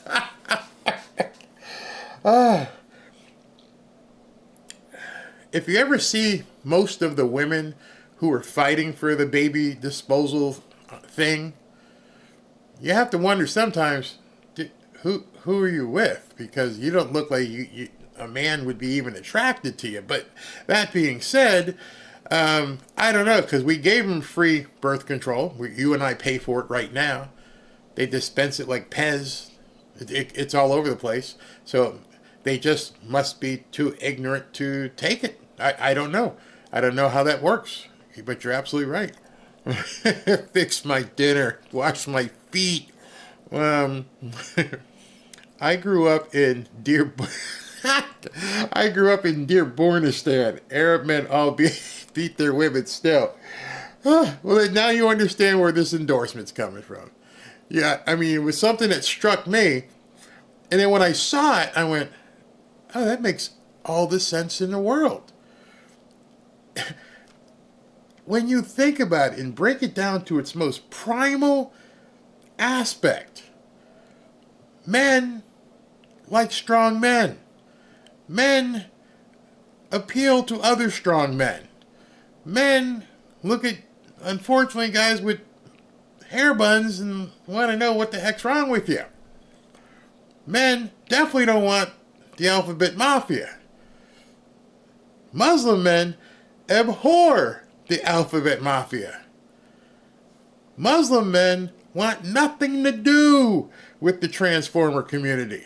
If you ever see most of the women who are fighting for the baby disposal thing, you have to wonder sometimes, who are you with? Because you don't look like a man would be even attracted to you. But that being said, I don't know, because we gave them free birth control. You and I pay for it right now. They dispense it like Pez. It's all over the place. So they just must be too ignorant to take it. I don't know. I don't know how that works. But you're absolutely right. Fix my dinner. Wash my feet. I grew up in Dearbornistan. Arab men all beat their women still. Well, then now you understand where this endorsement's coming from. Yeah, I mean, it was something that struck me. And then when I saw it, I went, oh, that makes all the sense in the world. When you think about it and break it down to its most primal aspect, men like strong men. men appeal to other strong men. Men look at, unfortunately, guys with hair buns and want to know what the heck's wrong with you. Men definitely don't want the alphabet mafia. Muslim men abhor the alphabet mafia. Muslim men want nothing to do with the transformer community.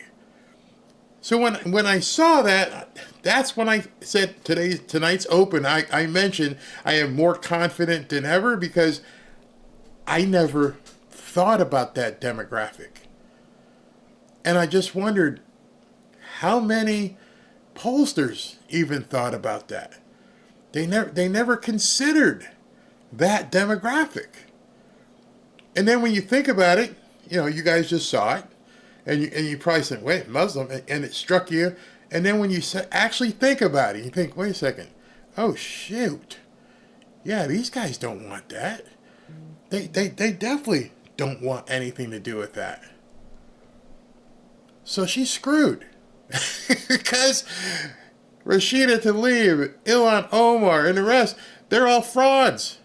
So when I saw that, that's when I said tonight's open. I mentioned I am more confident than ever because I never thought about that demographic. And I just wondered how many pollsters even thought about that. They never considered that demographic. And then when you think about it, you know, you guys just saw it, and you probably said, wait, Muslim, and it struck you. And then when you actually think about it, you think, wait a second, oh shoot, yeah, these guys don't want that. They definitely don't want anything to do with that. So she's screwed. Because Rashida Tlaib, Ilhan Omar, and the rest, they're all frauds.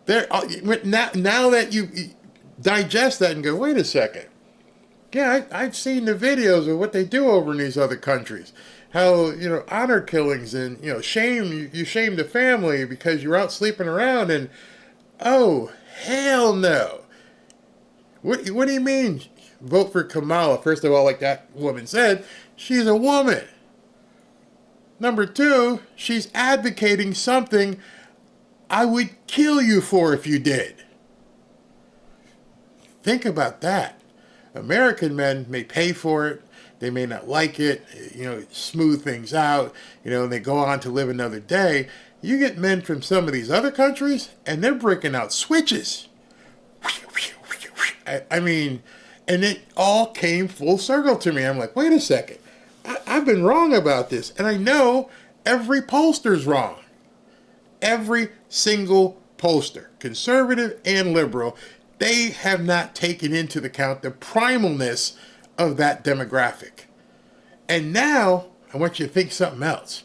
They're all, now that you digest that and go, wait a second. Yeah, I've seen the videos of what they do over in these other countries. How, you know, honor killings and, you know, you shame the family because you're out sleeping around and, oh, hell no. What do you mean vote for Kamala? First of all, like that woman said, she's a woman. Number two, she's advocating something I would kill you for if you did. Think about that. American men may pay for it. They may not like it, you know, smooth things out, you know, and they go on to live another day. You get men from some of these other countries, and they're breaking out switches. I mean, and it all came full circle to me. I'm like, wait a second. I've been wrong about this. And I know every pollster's wrong. Every single pollster, conservative and liberal, they have not taken into account the primalness of that demographic. And now, I want you to think something else.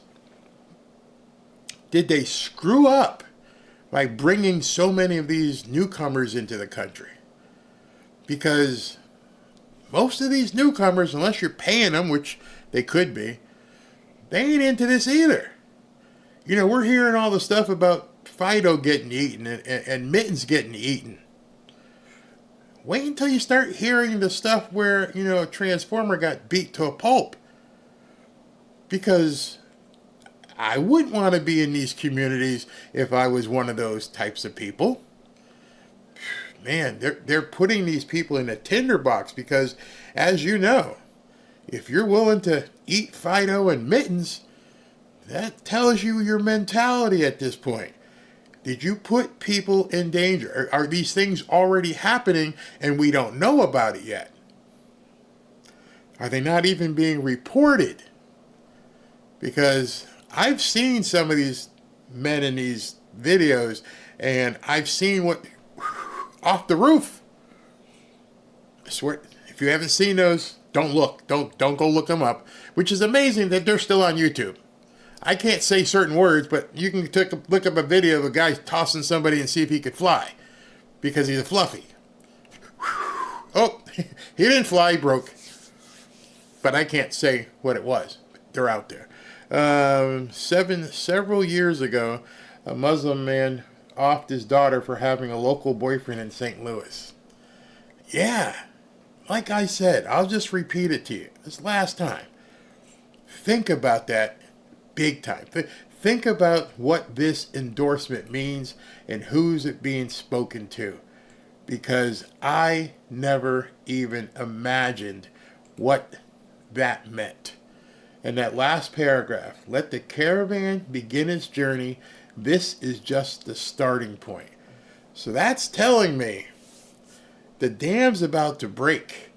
Did they screw up by bringing so many of these newcomers into the country? Because most of these newcomers, unless you're paying them, which they could be, they ain't into this either. You know, we're hearing all the stuff about Fido getting eaten and Mittens getting eaten. Wait until you start hearing the stuff where, you know, a transformer got beat to a pulp. Because I wouldn't want to be in these communities if I was one of those types of people. Man, they're putting these people in a tinderbox because, as you know, if you're willing to eat Fido and Mittens, that tells you your mentality at this point. Did you put people in danger? Are these things already happening and we don't know about it yet? Are they not even being reported? Because I've seen some of these men in these videos and I've seen what off the roof. I swear, if you haven't seen those, don't look. Don't go look them up. Which is amazing that they're still on YouTube. I can't say certain words, but you can look up a video of a guy tossing somebody and see if he could fly. Because he's a fluffy. Oh, he didn't fly, he broke. But I can't say what it was. They're out there. Several years ago, a Muslim man offed his daughter for having a local boyfriend in St. Louis. Yeah, like I said, I'll just repeat it to you. This last time. Think about that big time. Think about what this endorsement means and who's it being spoken to. Because I never even imagined what that meant. And that last paragraph, let the caravan begin its journey. This is just the starting point. So that's telling me the dam's about to break.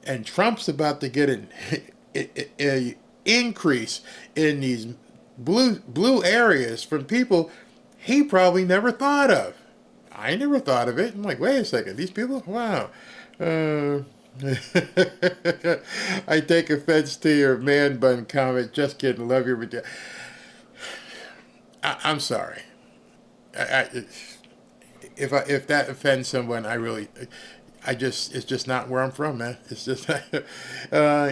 And Trump's about to get an increase in these blue areas from people he probably never thought of. I never thought of it. I'm like, wait a second, these people? Wow. I take offense to your man bun comment. Just kidding. Love your video. I'm sorry. If that offends someone, it's just not where I'm from, man. It's just,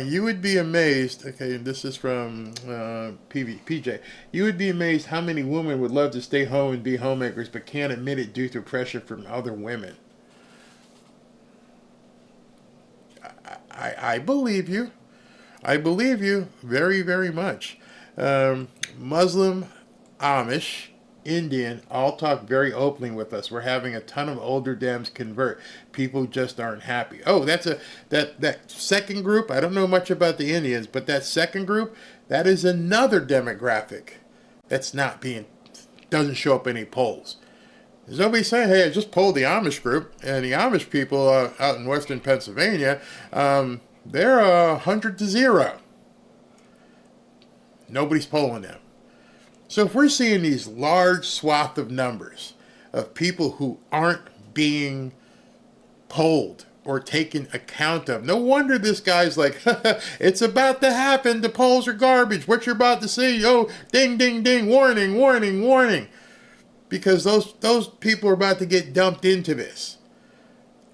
you would be amazed. Okay, this is from PJ. You would be amazed how many women would love to stay home and be homemakers, but can't admit it due to pressure from other women. I believe you. I believe you very, very much. Muslim, Amish, Indian, all talk very openly with us. We're having a ton of older Dems convert. People just aren't happy. Oh, that second group. I don't know much about the Indians, but that second group, that is another demographic that's doesn't show up in any polls. There's nobody saying, hey, I just polled the Amish group, and the Amish people out in western Pennsylvania, they're 100-0. Nobody's polling them. So if we're seeing these large swath of numbers of people who aren't being polled or taken account of, no wonder this guy's like, it's about to happen, the polls are garbage, what you're about to see, oh, ding, ding, ding, warning, warning, warning. Because those people are about to get dumped into this.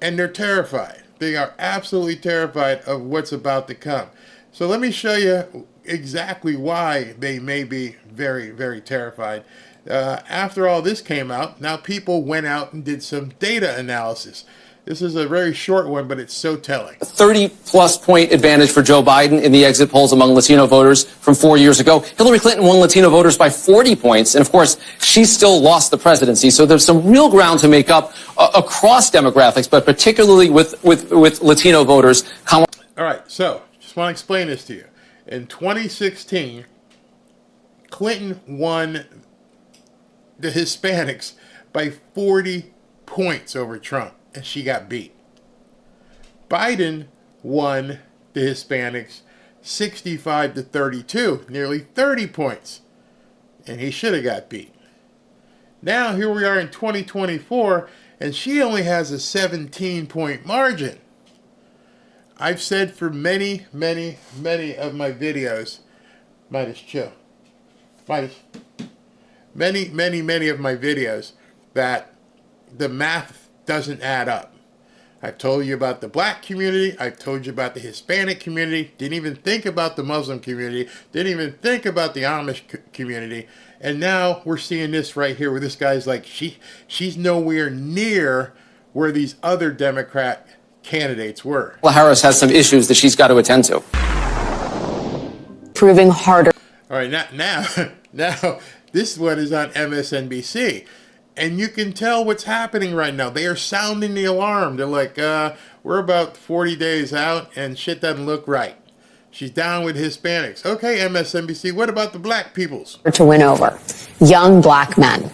And they're terrified. They are absolutely terrified of what's about to come. So let me show you exactly why they may be very, very terrified. After all this came out, now people went out and did some data analysis. This is a very short one, but it's so telling. 30-plus point advantage for Joe Biden in the exit polls among Latino voters from 4 years ago. Hillary Clinton won Latino voters by 40 points, and of course, she still lost the presidency. So there's some real ground to make up across demographics, but particularly with Latino voters. All right, so just want to explain this to you. In 2016, Clinton won the Hispanics by 40 points over Trump, and she got beat. Biden won the Hispanics 65-32, nearly 30 points, and he should have got beat. Now here we are in 2024, and she only has a 17-point margin. I've said for many, many, many of my videos, Midas, chill. Midas. Many, many, many of my videos that the math doesn't add up. I've told you about the black community. I've told you about the Hispanic community. Didn't even think about the Muslim community. Didn't even think about the Amish community. And now we're seeing this right here where this guy's like, she's nowhere near where these other Democrat candidates were. Kamala Harris has some issues that she's got to attend to. Proving harder. All right, now, this one is on MSNBC. And you can tell what's happening right now. They are sounding the alarm. They're like, we're about 40 days out and shit doesn't look right. She's down with Hispanics. Okay, MSNBC, what about the black peoples? To win over young black men.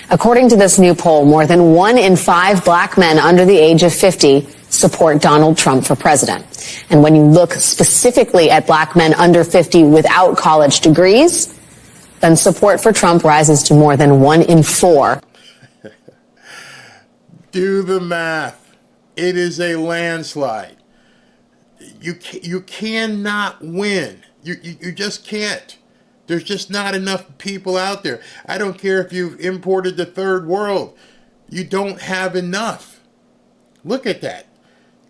According to this new poll, more than 1 in 5 black men under the age of 50 support Donald Trump for president. And when you look specifically at black men under 50 without college degrees, then support for Trump rises to more than 1 in 4. Do the math. It is a landslide. You cannot win. You just can't. There's just not enough people out there. I don't care if you've imported the third world. You don't have enough. Look at that.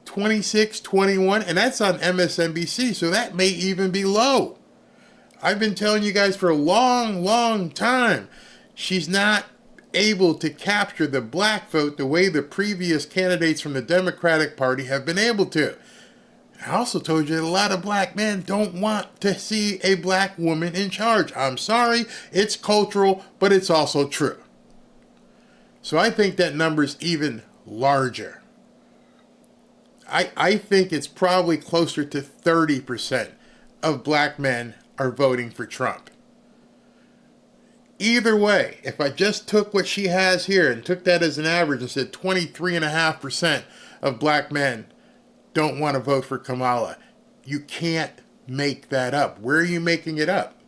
26, 21, and that's on MSNBC, so that may even be low. I've been telling you guys for a long, long time, she's not able to capture the black vote the way the previous candidates from the Democratic Party have been able to. I also told you that a lot of black men don't want to see a black woman in charge. I'm sorry, it's cultural, but it's also true. So I think that number's even larger. I think it's probably closer to 30% of black men are voting for Trump. Either way, if I just took what she has here and took that as an average and said 23.5% of black men don't want to vote for Kamala, you can't make that up. Where are you making it up?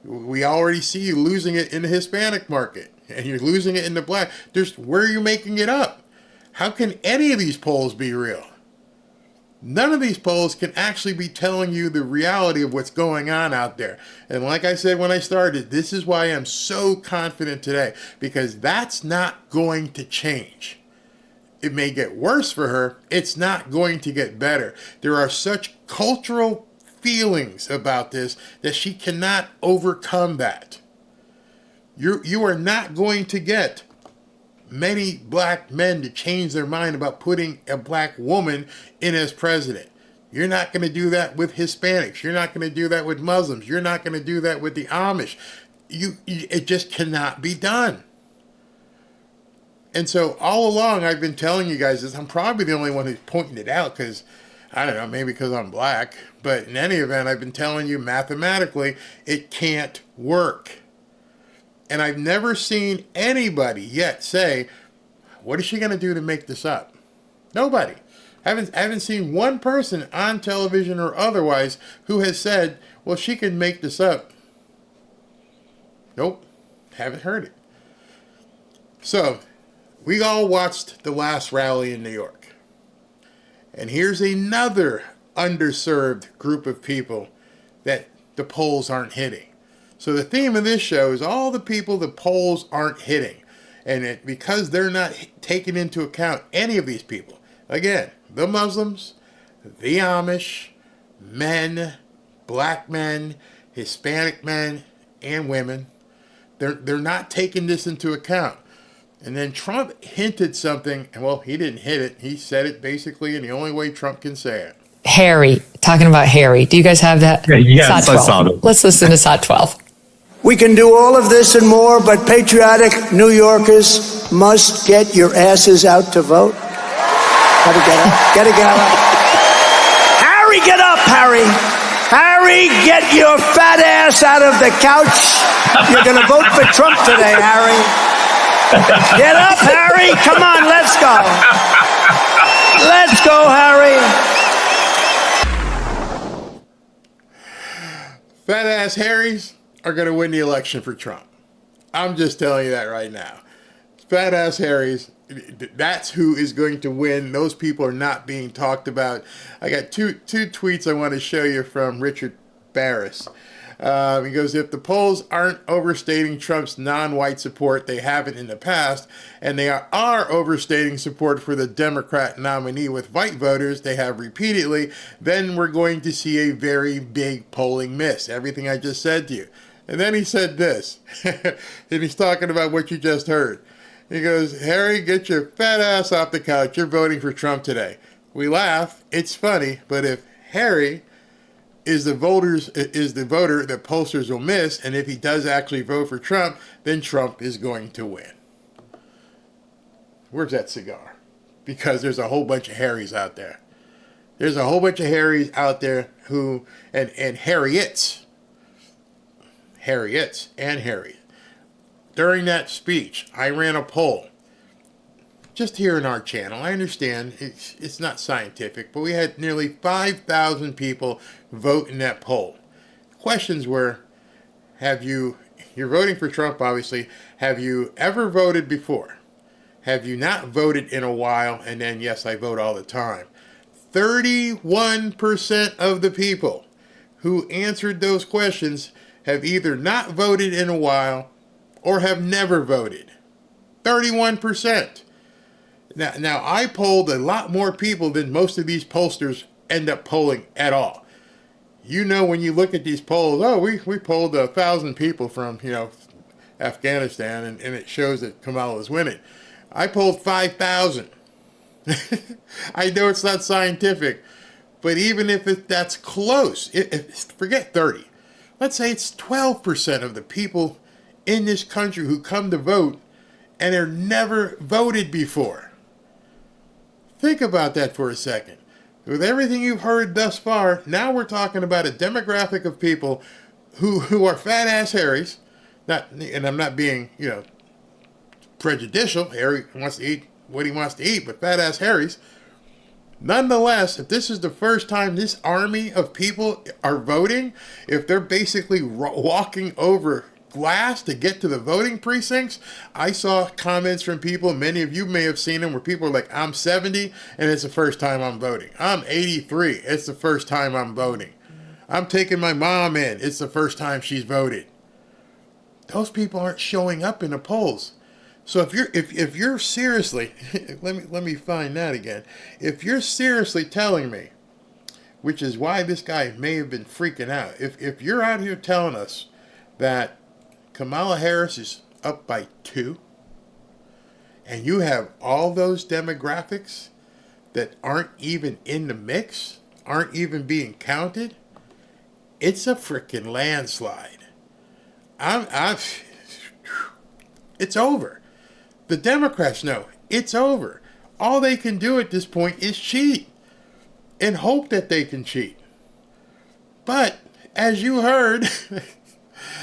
We already see you losing it in the Hispanic market, and you're losing it in the black. Where are you making it up? How can any of these polls be real? None of these polls can actually be telling you the reality of what's going on out there. And like I said when I started, this is why I'm so confident today, because that's not going to change. It may get worse for her. It's not going to get better. There are such cultural feelings about this that she cannot overcome that. You are not going to get many black men to change their mind about putting a black woman in as president. You're not going to do that with Hispanics. You're not going to do that with Muslims. You're not going to do that with the Amish. It just cannot be done. And so all along I've been telling you guys this. I'm probably the only one who's pointing it out because, I don't know, maybe because I'm black. But in any event, I've been telling you mathematically it can't work. And I've never seen anybody yet say, what is she going to do to make this up? Nobody. I haven't seen one person on television or otherwise who has said, well, she can make this up. Nope. Haven't heard it. So, we all watched the last rally in New York. And here's another underserved group of people that the polls aren't hitting. So the theme of this show is all the people the polls aren't hitting. And because they're not taking into account any of these people. Again, the Muslims, the Amish, men, black men, Hispanic men, and women. They're not taking this into account. And then Trump hinted something, and well, he didn't hit it. He said it basically in the only way Trump can say it. Harry, talking about Harry. Do you guys have that? Yes, SOT 12. I saw it. Let's listen to SOT 12. We can do all of this and more, but patriotic New Yorkers must get your asses out to vote. Gotta get up. Gotta get up. Harry, get up, Harry. Harry, get your fat ass out of the couch. You're gonna vote for Trump today, Harry. Get up, Harry. Come on, let's go. Let's go, Harry. Fat ass Harrys are going to win the election for Trump. I'm just telling you that right now. Fat ass Harrys, that's who is going to win. Those people are not being talked about. I got two tweets I want to show you from Richard Barris. He goes, if the polls aren't overstating Trump's non-white support, they haven't in the past, and they are overstating support for the Democrat nominee with white voters, they have repeatedly, then we're going to see a very big polling miss. Everything I just said to you. And then he said this, and he's talking about what you just heard. He goes, Harry, get your fat ass off the couch. You're voting for Trump today. We laugh. It's funny, but if Harry is the voter that pollsters will miss, and if he does actually vote for Trump, then Trump is going to win. Where's that cigar? Because there's a whole bunch of Harrys out there. There's a whole bunch of Harrys out there who, and Harriets and Harry. During that speech, I ran a poll. Just here in our channel, I understand it's not scientific, but we had nearly 5,000 people vote in that poll. Questions were, you're voting for Trump, obviously. Have you ever voted before? Have you not voted in a while? And then, yes, I vote all the time. 31% of the people who answered those questions have either not voted in a while or have never voted. 31%. Now, I polled a lot more people than most of these pollsters end up polling at all. You know, when you look at these polls, we polled 1,000 people from, Afghanistan, and it shows that Kamala is winning. I polled 5,000. I know it's not scientific, but even if that's close, forget 30. Let's say it's 12% of the people in this country who come to vote and are never voted before. Think about that for a second. With everything you've heard thus far, now we're talking about a demographic of people who are fat ass Harrys. And I'm not being, prejudicial. Harry wants to eat what he wants to eat, but fat ass Harrys. Nonetheless, if this is the first time this army of people are voting, if they're basically walking over glass to get to the voting precincts. I saw comments from people, many of you may have seen them, where people are like, I'm 70 and it's the first time I'm voting. I'm 83, it's the first time I'm voting. I'm taking my mom in, it's the first time she's voted. Those people aren't showing up in the polls. So if you're seriously, let me find that again. If you're seriously telling me, which is why this guy may have been freaking out, if you're out here telling us that Kamala Harris is up by 2, and you have all those demographics that aren't even in the mix, aren't even being counted, it's a freaking landslide. It's over. The Democrats know it's over. All they can do at this point is cheat and hope that they can cheat. But as you heard,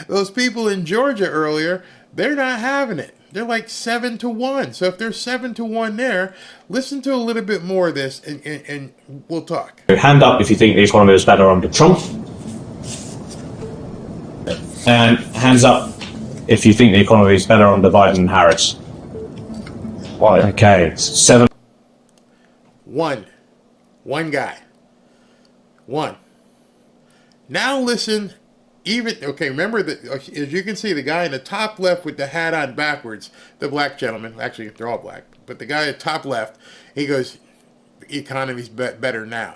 those people in Georgia earlier, they're not having it. They're like 7-1. So if they're 7-1 there, listen to a little bit more of this and we'll talk. Hand up if you think the economy is better under Trump. And hands up if you think the economy is better under Biden and Harris. Why? Okay, 7. One guy. One. Now listen, remember that, as you can see, the guy in the top left with the hat on backwards, the black gentleman, actually they're all black, but the guy at top left, he goes, the economy's better now.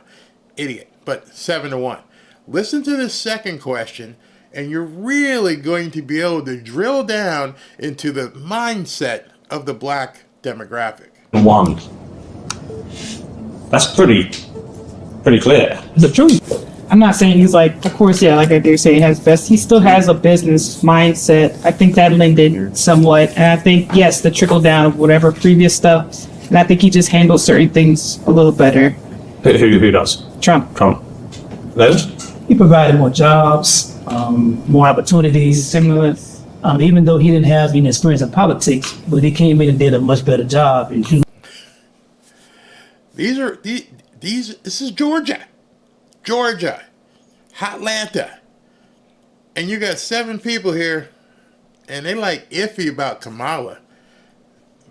Idiot, but 7-1. Listen to this second question, and you're really going to be able to drill down into the mindset of the black demographic. 1. That's pretty clear. The truth. I'm not saying he's like, of course, yeah, like I do say, he has best. He still has a business mindset. I think that lended somewhat. And I think, yes, the trickle down of whatever previous stuff. And I think he just handles certain things a little better. Who does? Trump. Those? He provided more jobs, more opportunities. Similar. Even though he didn't have any experience in politics, but he came in and did a much better job. This is Georgia, Atlanta, and you got 7 people here, and they like iffy about Kamala.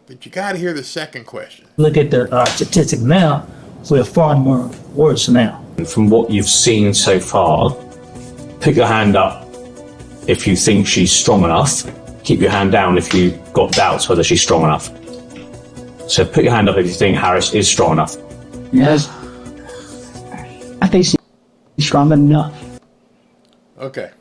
But you got to hear the second question. Look at the statistics now; we're far more worse now. From what you've seen so far, put your hand up if you think she's strong enough. Keep your hand down if you've got doubts whether she's strong enough. So put your hand up if you think Harris is strong enough. Yes. I think she's strong enough. Okay.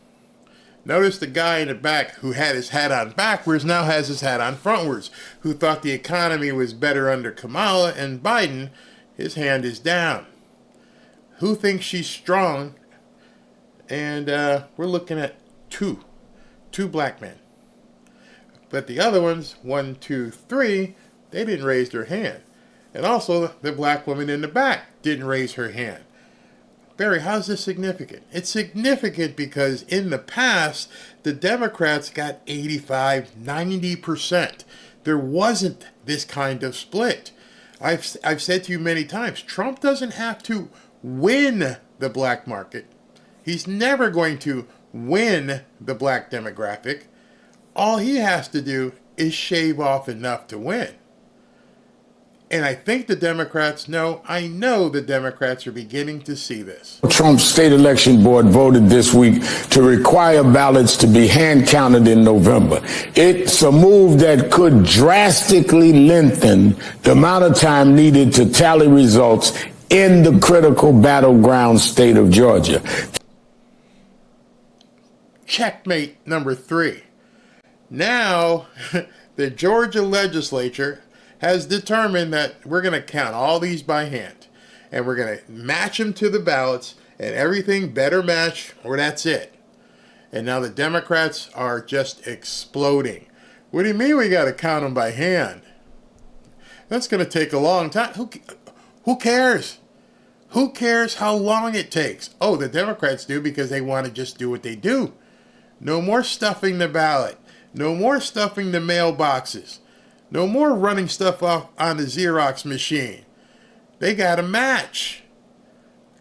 Notice the guy in the back who had his hat on backwards now has his hat on frontwards, who thought the economy was better under Kamala and Biden. His hand is down. Who thinks she's strong? And we're looking at two black men. But the other ones, 1, 2, 3, they didn't raise their hand. And also, the black woman in the back didn't raise her hand. Barry, how's this significant? It's significant because in the past, the Democrats got 85, 90%. There wasn't this kind of split. I've said to you many times, Trump doesn't have to win the black market. He's never going to win the black demographic. All he has to do is shave off enough to win. And I think the Democrats know, I know the Democrats are beginning to see this. Trump's state election board voted this week to require ballots to be hand counted in November. It's a move that could drastically lengthen the amount of time needed to tally results in the critical battleground state of Georgia. Checkmate number 3. Now, the Georgia legislature has determined that we're going to count all these by hand. And we're going to match them to the ballots, and everything better match, or that's it. And now the Democrats are just exploding. What do you mean we got to count them by hand? That's going to take a long time. Who cares? Who cares how long it takes? Oh, the Democrats do because they want to just do what they do. No more stuffing the ballot. No more stuffing the mailboxes. No more running stuff off on the Xerox machine. They got to match.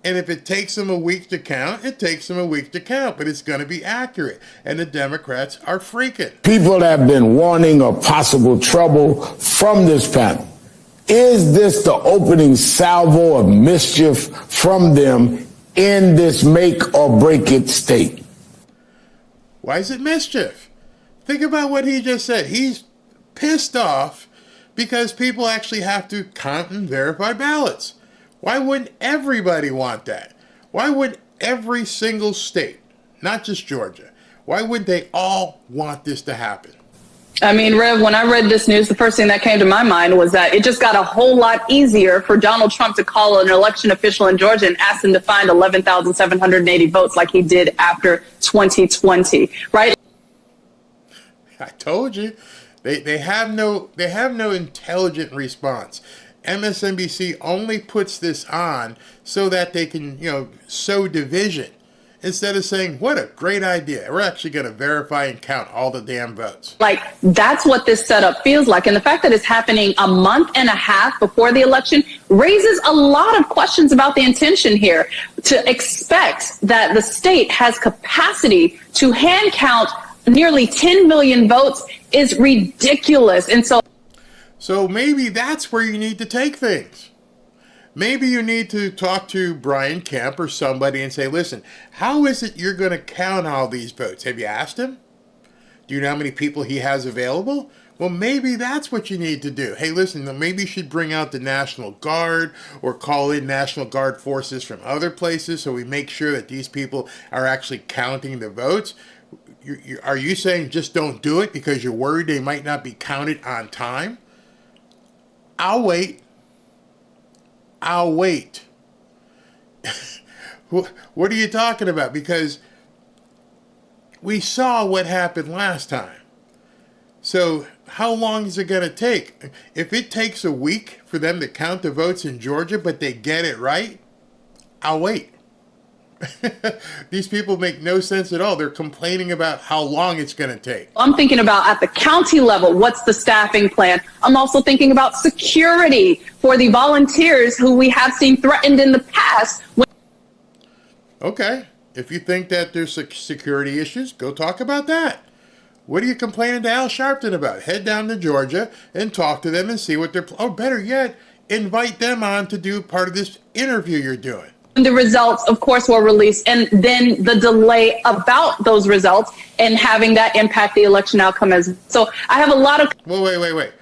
And if it takes them a week to count, it takes them a week to count, but it's going to be accurate. And the Democrats are freaking. People have been warning of possible trouble from this panel. Is this the opening salvo of mischief from them in this make or break it state? Why is it mischief? Think about what he just said. He's pissed off because people actually have to count and verify ballots. Why wouldn't everybody want that? Why wouldn't every single state, not just Georgia, why wouldn't they all want this to happen? I mean, Rev, when I read this news, the first thing that came to my mind was that it just got a whole lot easier for Donald Trump to call an election official in Georgia and ask him to find 11,780 votes like he did after 2020, right? I told you, they have no intelligent response. MSNBC only puts this on so that they can, sow division instead of saying, what a great idea. We're actually going to verify and count all the damn votes. Like, that's what this setup feels like. And the fact that it's happening a month and a half before the election raises a lot of questions about the intention here. To expect that the state has capacity to hand count nearly 10 million votes is ridiculous. And So maybe that's where you need to take things. Maybe you need to talk to Brian Kemp or somebody and say, listen, how is it you're going to count all these votes? Have you asked him? Do you know how many people he has available? Well, maybe that's what you need to do. Hey, listen, maybe you should bring out the National Guard or call in National Guard forces from other places so we make sure that these people are actually counting the votes. Are you saying just don't do it because you're worried they might not be counted on time? I'll wait. What are you talking about? Because we saw what happened last time. So how long is it going to take? If it takes a week for them to count the votes in Georgia, but they get it right, I'll wait. These people make no sense at all. They're complaining about how long it's going to take. I'm thinking about at the county level, what's the staffing plan? I'm also thinking about security for the volunteers who we have seen threatened in the past. Okay, if you think that there's security issues, go talk about that. What are you complaining to Al Sharpton about? Head down to Georgia and talk to them and see what they're... Oh, better yet, invite them on to do part of this interview you're doing. The results, of course, were released, and then the delay about those results and having that impact the election outcome as so. I have a lot of. Wait.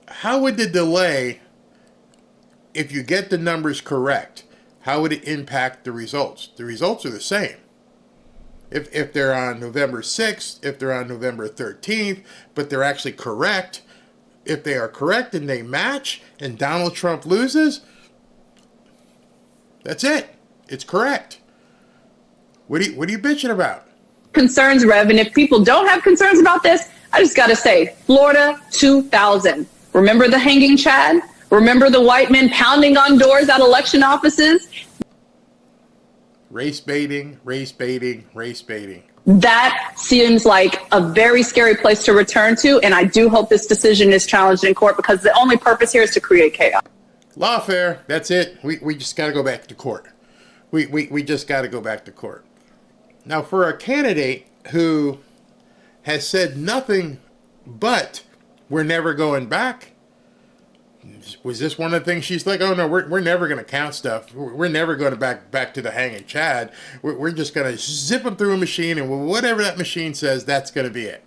How would the delay, if you get the numbers correct, how would it impact the results? The results are the same. If they're on November 6th, if they're on November 13th, but they're actually correct, if they are correct and they match, and Donald Trump loses. That's it. It's correct. What are you bitching about? Concerns, Rev, and if people don't have concerns about this, I just got to say, Florida 2000. Remember the hanging Chad? Remember the white men pounding on doors at election offices? Race baiting. That seems like a very scary place to return to, and I do hope this decision is challenged in court because the only purpose here is to create chaos. Lawfare, that's it. We just got to go back to court. We just got to go back to court. Now, for a candidate who has said nothing but we're never going back, was this one of the things she's like, oh no, we're never going to count stuff. We're never going to back to the hanging Chad. We're just going to zip them through a machine, and whatever that machine says, that's going to be it.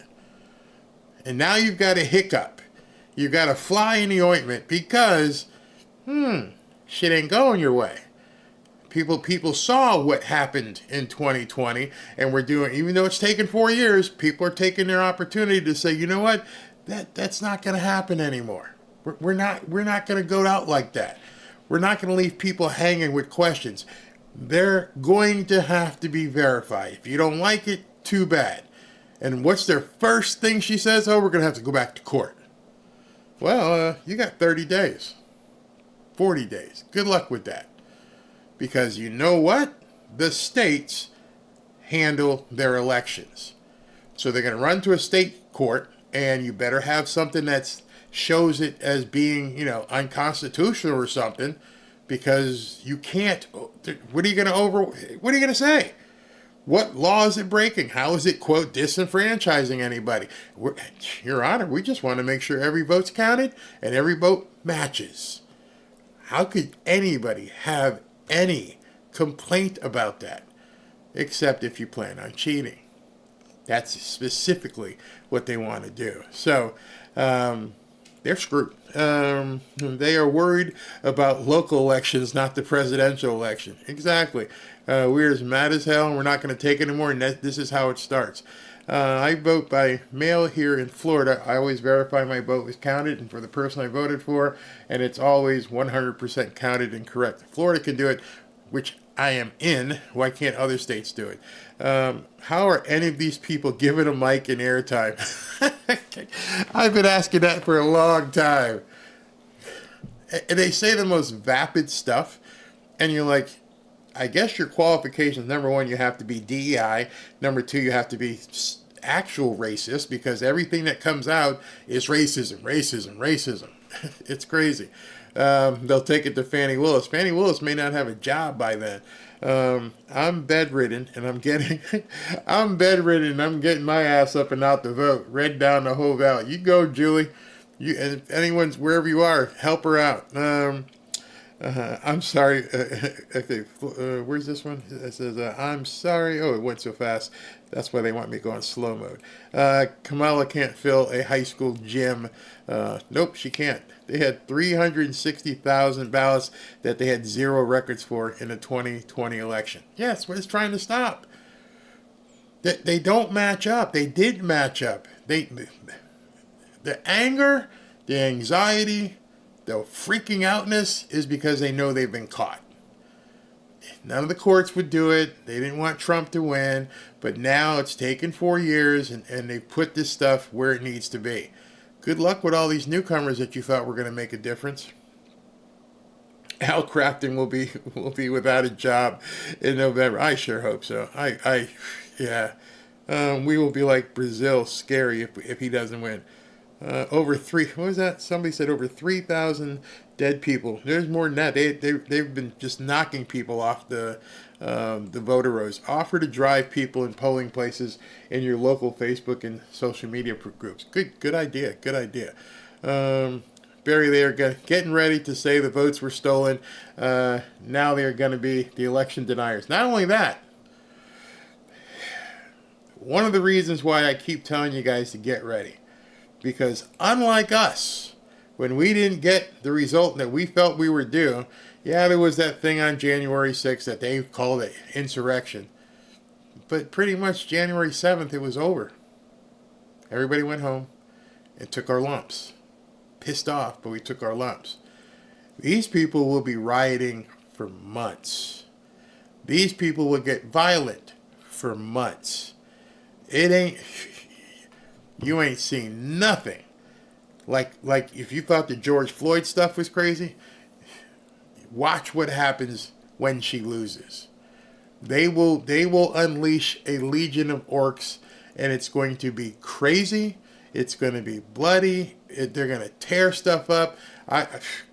And now you've got a hiccup. You've got a fly in the ointment because shit ain't going your way. People saw what happened in 2020, and we're doing, even though it's taken 4 years, people are taking their opportunity to say, you know what, that's not going to happen anymore. We're not going to go out like that. We're not going to leave people hanging with questions. They're going to have to be verified. If you don't like it, too bad. And what's their first thing she says? Oh, we're going to have to go back to court. Well, you got 30 days. 40 days. Good luck with that. Because you know what? The states handle their elections. So they're going to run to a state court, and you better have something that shows it as being, unconstitutional or something, because you can't. What are you going to say? What law is it breaking? How is it, quote, disenfranchising anybody? Your Honor, we just want to make sure every vote's counted and every vote matches. How could anybody have any complaint about that? Except if you plan on cheating. That's specifically what they want to do. So, they're screwed. They are worried about local elections, not the presidential election. Exactly. We're as mad as hell, and we're not going to take it anymore, and this is how it starts. I vote by mail here in Florida. I always verify my vote was counted, and for the person I voted for, and it's always 100% counted and correct. Florida can do it, which I am in. Why can't other states do it? How are any of these people given a mic and airtime? I've been asking that for a long time. And they say the most vapid stuff, and you're like, I guess your qualifications, number one, you have to be DEI. Number two, you have to be actual racist, because everything that comes out is racism, racism, racism. It's crazy. They'll take it to Fannie Willis. Fannie Willis may not have a job by then. I'm bedridden, and I'm getting my ass up and out to vote. Red down the whole valley. You go, Julie. And if anyone's wherever you are, help her out. I'm sorry. Okay, where's this one? It says, I'm sorry. Oh, it went so fast. That's why they want me to go on slow mode. Kamala can't fill a high school gym. Nope, she can't. They had 360,000 ballots that they had zero records for in the 2020 election. Yes, what it's trying to stop. They don't match up. They did match up. The anger, the anxiety, the freaking outness is because they know they've been caught. None of the courts would do it. They didn't want Trump to win. But now it's taken 4 years, and they've put this stuff where it needs to be. Good luck with all these newcomers that you thought were going to make a difference. Al Crafton will be without a job in November. I sure hope so. Yeah. We will be like Brazil, scary if he doesn't win. What was that? Somebody said over 3,000 dead people. There's more than that. They've been just knocking people off the voter rolls. Offer to drive people in polling places in your local Facebook and social media groups. Good idea. Good idea. Barry, they are getting ready to say the votes were stolen. Now they are going to be the election deniers. Not only that, one of the reasons why I keep telling you guys to get ready, because unlike us, when we didn't get the result that we felt we were due, yeah, there was that thing on January 6th that they called it insurrection. But pretty much January 7th, it was over. Everybody went home and took our lumps. Pissed off, but we took our lumps. These people will be rioting for months. These people will get violent for months. You ain't seen nothing. Like if you thought the George Floyd stuff was crazy, watch what happens when she loses. They will unleash a legion of orcs, and it's going to be crazy. It's going to be bloody. They're going to tear stuff up.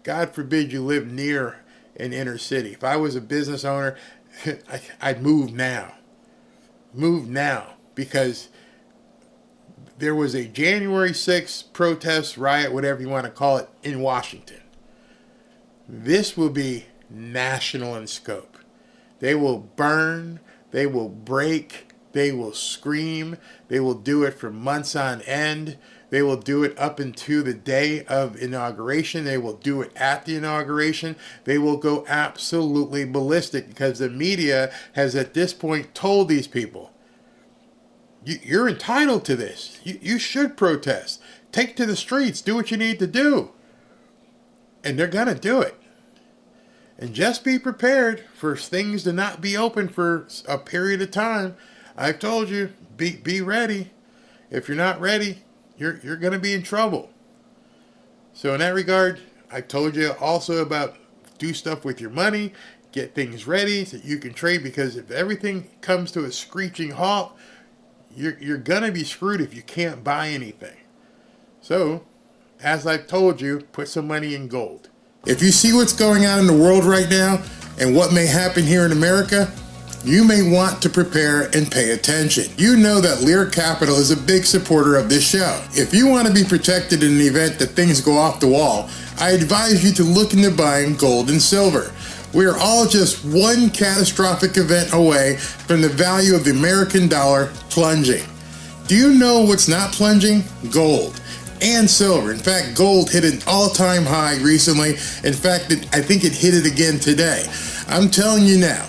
God forbid you live near an inner city. If I was a business owner, I'd move now. Move now, because there was a January 6th protest, riot, whatever you want to call it, in Washington. This will be national in scope. They will burn, they will break, they will scream, they will do it for months on end. They will do it up into the day of inauguration. They will do it at the inauguration. They will go absolutely ballistic, because the media has at this point told these people, you're entitled to this. You should protest. Take to the streets. Do what you need to do. And they're going to do it. And just be prepared for things to not be open for a period of time. I've told you, be ready. If you're not ready, you're going to be in trouble. So in that regard, I've told you also about do stuff with your money. Get things ready so you can trade, because if everything comes to a screeching halt, you're going to be screwed if you can't buy anything. So, as I've told you, put some money in gold. If you see what's going on in the world right now and what may happen here in America, you may want to prepare and pay attention. You know that Lear Capital is a big supporter of this show. If you want to be protected in the event that things go off the wall, I advise you to look into buying gold and silver. We are all just one catastrophic event away from the value of the American dollar plunging. Do you know what's not plunging? Gold and silver. In fact, gold hit an all-time high recently. In fact, I think it hit it again today. I'm telling you now,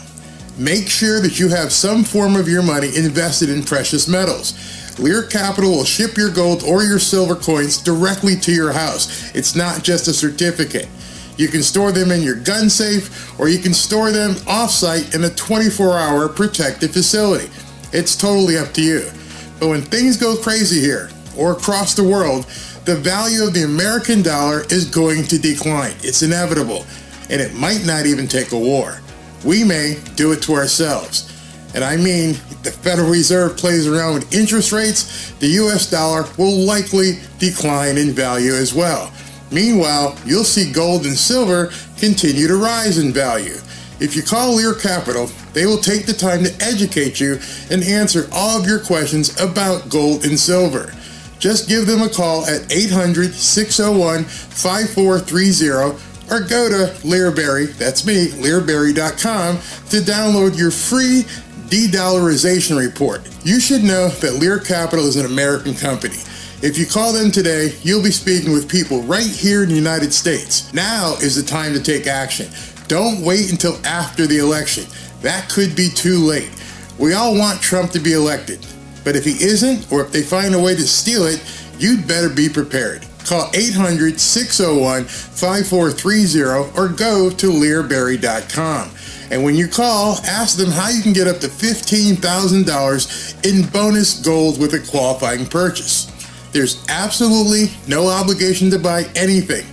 make sure that you have some form of your money invested in precious metals. Lear Capital will ship your gold or your silver coins directly to your house. It's not just a certificate. You can store them in your gun safe, or you can store them off-site in a 24-hour protected facility. It's totally up to you. But when things go crazy here, or across the world, the value of the American dollar is going to decline. It's inevitable, and it might not even take a war. We may do it to ourselves. And I mean, if the Federal Reserve plays around with interest rates, the US dollar will likely decline in value as well. Meanwhile, you'll see gold and silver continue to rise in value. If you call Lear Capital, they will take the time to educate you and answer all of your questions about gold and silver. Just give them a call at 800-601-5430 or go to Learberry, that's me, Learberry.com, to download your free de-dollarization report. You should know that Lear Capital is an American company. If you call them today, you'll be speaking with people right here in the United States. Now is the time to take action. Don't wait until after the election. That could be too late. We all want Trump to be elected, but if he isn't, or if they find a way to steal it, you'd better be prepared. Call 800-601-5430 or go to Learberry.com. And when you call, ask them how you can get up to $15,000 in bonus gold with a qualifying purchase. There's absolutely no obligation to buy anything.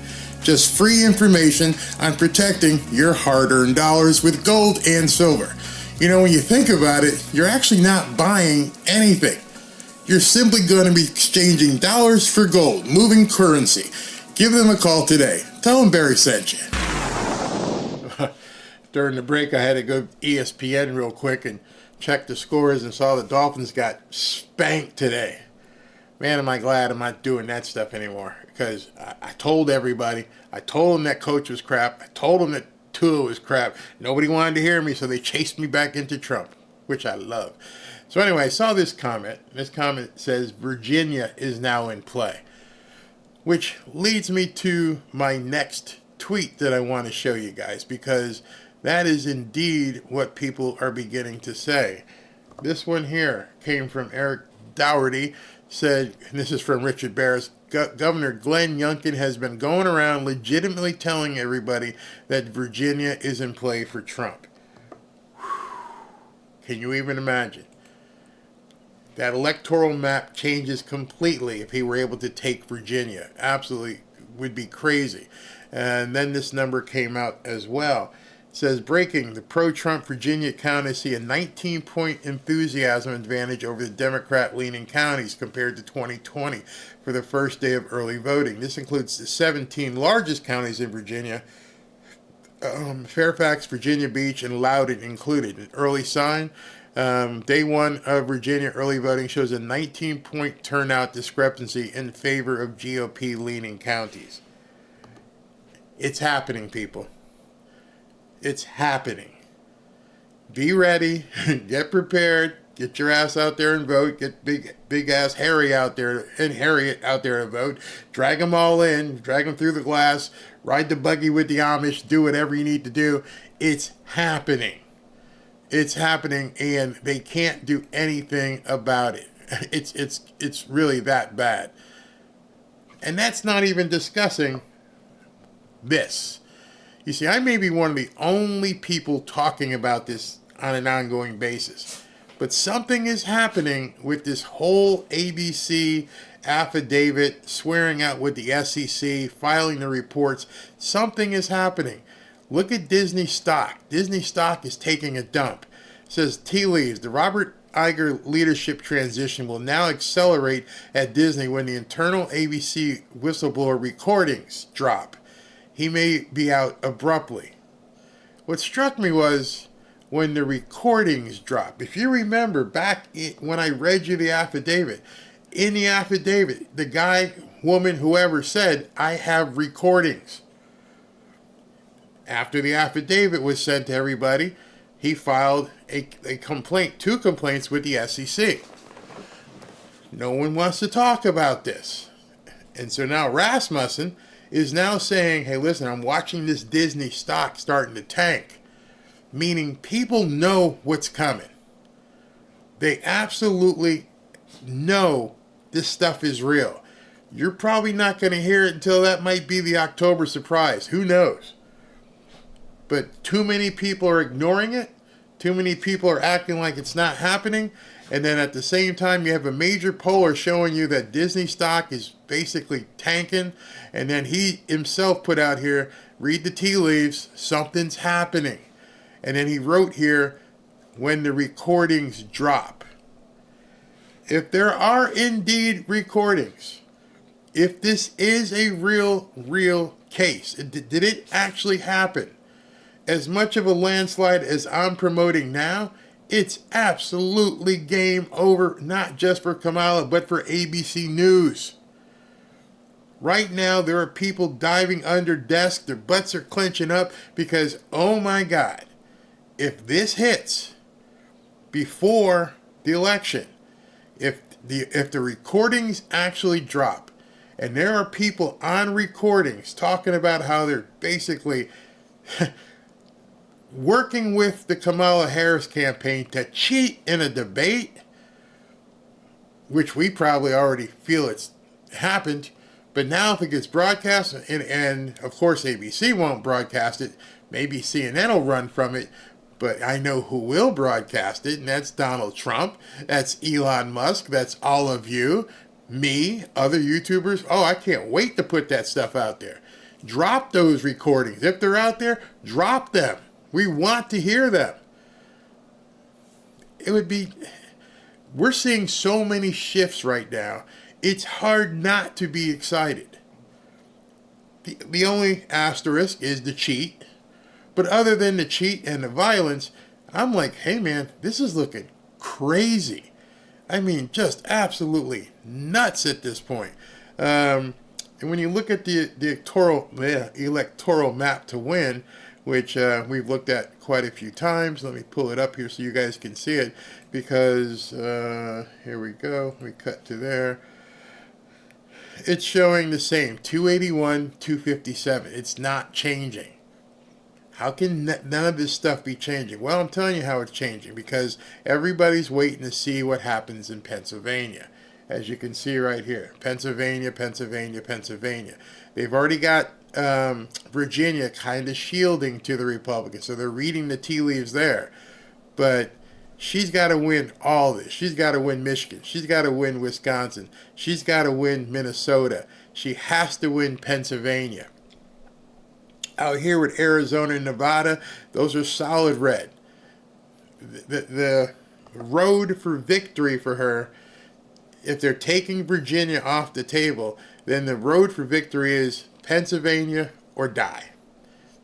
Just free information on protecting your hard-earned dollars with gold and silver. You know, when you think about it, you're actually not buying anything. You're simply going to be exchanging dollars for gold, moving currency. Give them a call today. Tell them Barry sent you. During the break, I had to go to ESPN real quick and check the scores and saw the Dolphins got spanked today. Man, am I glad I'm not doing that stuff anymore, because I told everybody. I told them that coach was crap. I told them that Tua was crap. Nobody wanted to hear me, so they chased me back into Trump, which I love. So anyway, I saw this comment. This comment says Virginia is now in play, which leads me to my next tweet that I want to show you guys, because that is indeed what people are beginning to say. This one here came from Eric Dougherty. Said, and this is from Richard Barris, Governor Glenn Youngkin has been going around legitimately telling everybody that Virginia is in play for Trump. Can you even imagine? That electoral map changes completely if he were able to take Virginia. Absolutely would be crazy. And then this number came out as well. It says, breaking, the pro-Trump Virginia counties see a 19-point enthusiasm advantage over the Democrat-leaning counties compared to 2020 for the first day of early voting. This includes the 17 largest counties in Virginia, Fairfax, Virginia Beach, and Loudoun included. An early sign, day one of Virginia early voting shows a 19-point turnout discrepancy in favor of GOP-leaning counties. It's happening, people. It's happening. Be ready. Get prepared. Get your ass out there and vote. Get big ass Harry out there and Harriet out there to vote. Drag them all in. Drag them through the glass. Ride the buggy with the Amish. Do whatever you need to do. It's happening. It's happening, and they can't do anything about it. It's really that bad. And that's not even discussing this. You see, I may be one of the only people talking about this on an ongoing basis, but something is happening with this whole ABC affidavit, swearing out with the SEC, filing the reports. Something is happening. Look at Disney stock. Disney stock is taking a dump. It says, tea leaves, the Robert Iger leadership transition will now accelerate at Disney when the internal ABC whistleblower recordings drop. he may be out abruptly. What struck me was when the recordings dropped. If you remember back when I read you the affidavit, in the affidavit, the guy, woman, whoever said, I have recordings. After the affidavit was sent to everybody, he filed a complaint, 2 complaints with the SEC. No one wants to talk about this. And so now Rasmussen is now saying, hey, listen, I'm watching this Disney stock starting to tank. Meaning people know what's coming. They absolutely know this stuff is real. You're probably not going to hear it until that might be the October surprise. Who knows? But too many people are ignoring it. Too many people are acting like it's not happening. And then at the same time, you have a major poller showing you that Disney stock is basically tanking. And then he himself put out here, read the tea leaves, something's happening. And then he wrote here, when the recordings drop. If there are indeed recordings, if this is a real case, did it actually happen? As much of a landslide as I'm promoting now, it's absolutely game over, not just for Kamala, but for ABC News. Right now, there are people diving under desks, their butts are clenching up because, oh my God, if this hits before the election, if the recordings actually drop, and there are people on recordings talking about how they're basically working with the Kamala Harris campaign to cheat in a debate, which we probably already feel it's happened, but now if it gets broadcast, and of course ABC won't broadcast it, maybe CNN will run from it, but I know who will broadcast it, and that's Donald Trump, that's Elon Musk, that's all of you, me, other YouTubers. Oh, I can't wait to put that stuff out there. Drop those recordings. If they're out there, drop them. We want to hear them. We're seeing so many shifts right now. It's hard not to be excited. The only asterisk is the cheat. But other than the cheat and the violence, I'm like, hey man, this is looking crazy. I mean, just absolutely nuts at this point. And when you look at the electoral map to win, which we've looked at quite a few times. Let me pull it up here so you guys can see it, because here we go. We cut to there. It's showing the same, 281, 257. It's not changing. How can none of this stuff be changing? Well, I'm telling you how it's changing, because everybody's waiting to see what happens in Pennsylvania. As you can see right here, Pennsylvania. They've already got Virginia kind of shielding to the Republicans, so they're reading the tea leaves there. But she's got to win all this. She's got to win Michigan. She's got to win Wisconsin. She's got to win Minnesota. She has to win Pennsylvania. Out here with Arizona and Nevada, those are solid red. The road for victory for her, if they're taking Virginia off the table, then the road for victory is Pennsylvania or die.